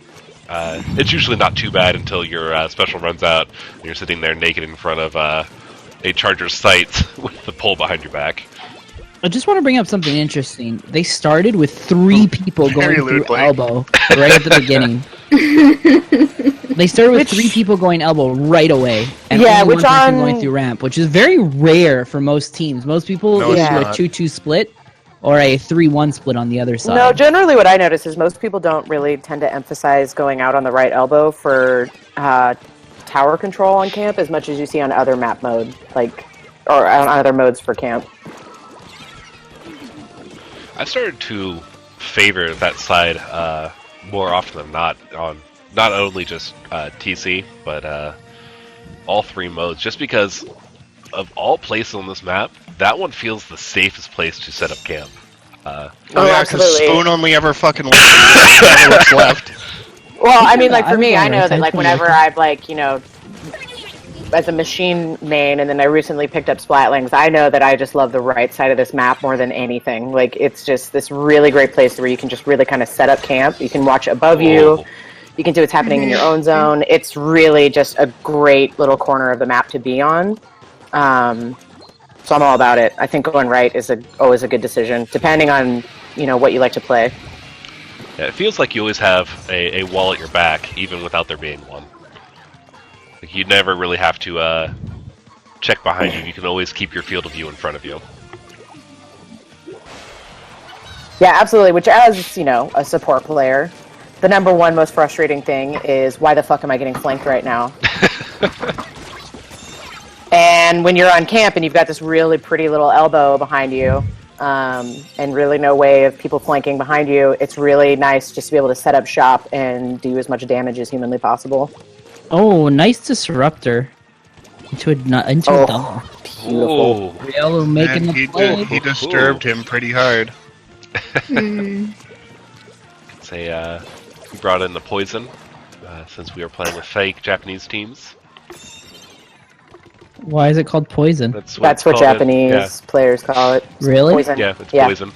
it's usually not too bad until your special runs out and you're sitting there naked in front of a charger's sights with the pole behind your back. I just want to bring up something interesting. They started with 3 people Very going lewd, through Blake. elbow right at the beginning. They started with 3 people going elbow right away, and Yeah, only which 1 person on- going through ramp, which is very rare for most teams. Most people No, either it's do a not. 2-2 split or a 3-1 split on the other side. No, generally what I notice is most people don't really tend to emphasize going out on the right elbow for tower control on camp as much as you see on other map mode, or on other modes for camp. I've started to favor that side more often than not on not only just TC but all 3 modes, just because of all places on this map, that one feels the safest place to set up camp. Oh yeah, because absolutely. Spoon only ever fucking what's left. Well, I mean, like I for me, was I on know right that side like too. whenever I've as a machine main, and then I recently picked up Splatlings, I know that I just love the right side of this map more than anything. Like it's just this really great place where you can just really kind of set up camp. You can watch above you. Oh. You can see what's happening in your own zone. It's really just a great little corner of the map to be on. So I'm all about it. I think going right is always a good decision, depending on what you like to play. Yeah, it feels like you always have a wall at your back, even without there being one. Like you never really have to check behind you. You can always keep your field of view in front of you. Yeah, absolutely. Which, as a support player, the number one most frustrating thing is why the fuck am I getting flanked right now? And when you're on camp and you've got this really pretty little elbow behind you, and really no way of people flanking behind you, it's really nice just to be able to set up shop and do as much damage as humanly possible. Oh, nice disruptor into a double. Beautiful. Ooh. Riolo making And the play. he disturbed him pretty hard. Say, we brought in the poison since we were playing with fake Japanese teams. Why is it called poison? That's it's what called Japanese players call it. Really? Poison. Yeah, it's Yeah. poison.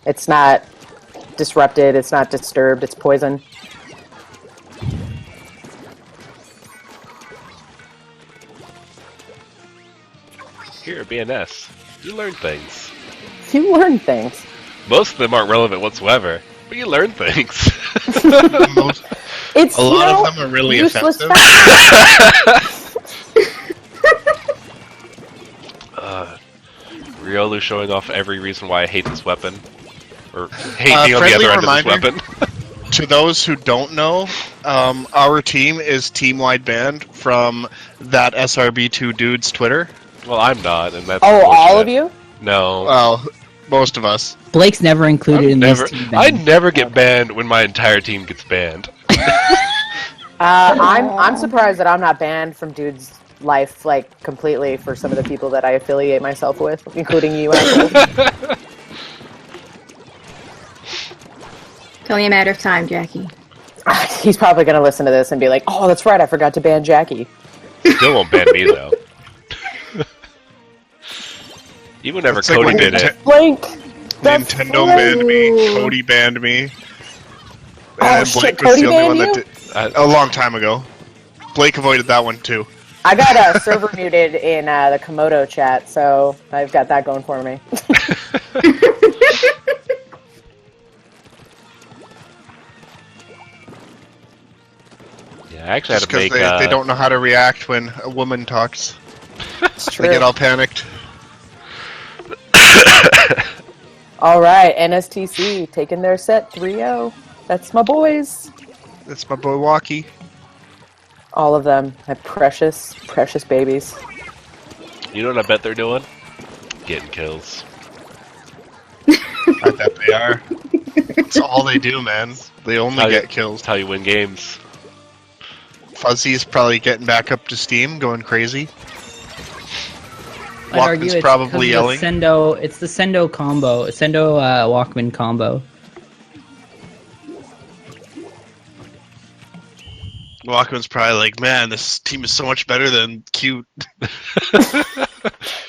It's not disrupted, it's not disturbed, it's poison. Here, BNS, you learn things. You learn things. Most of them aren't relevant whatsoever, but you learn things. Most, It's a lot of them are really useless offensive. facts. Riolu showing off every reason why I hate this weapon. Or hate being on the friendly other end of this reminder. weapon. To those who don't know, our team is team-wide banned from that SRB2 dude's Twitter. Well, I'm not, and that's Oh, all bullshit. of you? No. Well, most of us. Blake's never included in never, this team. I ban. never get banned when my entire team gets banned. I'm surprised that I'm not banned from Dude's life completely for some of the people that I affiliate myself with, including you. Asshole. It's only a matter of time, Jackie. He's probably going to listen to this and be like, "Oh, that's right, I forgot to ban Jackie." Still won't ban me though. Even whenever It's like Cody when did it. Blink. That's Nintendo right. banned me. Cody banned me. Oh, And shit, Blake was Cody the only one banned that you? did. A long time ago. Blake avoided that one too. I got server muted in the Komodo chat, so I've got that going for me. Yeah, I actually had Just to because make. they don't know how to react when a woman talks. It's They true. get all panicked. All right, NSTC taking their set 3-0. That's my boys. That's my boy Walkie. All of them. My precious, precious babies. You know what I bet they're doing? Getting kills. I bet they are. That's all they do, man. They only How you- get kills. That's how you win games. Fuzzy's probably getting back up to steam, going crazy. I'd argue Walkman's it's probably because yelling. of the Sendo. It's the Sendo combo, Sendo Walkman combo. Walkman's probably like, man, this team is so much better than Cute.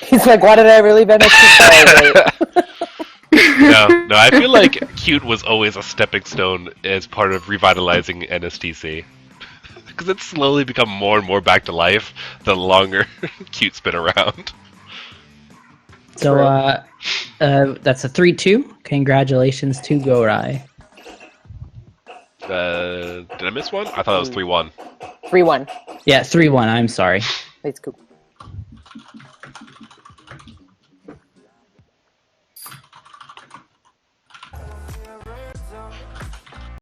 He's like, why did I really bet that? No, I feel like Cute was always a stepping stone as part of revitalizing NSTC. Because it's slowly become more and more back to life the longer Cute's been around. So that's a 3-2. Congratulations to Gorai. Did I miss one? I thought it was 3-1. 3-1. Yeah, 3-1. I'm sorry. Let's go.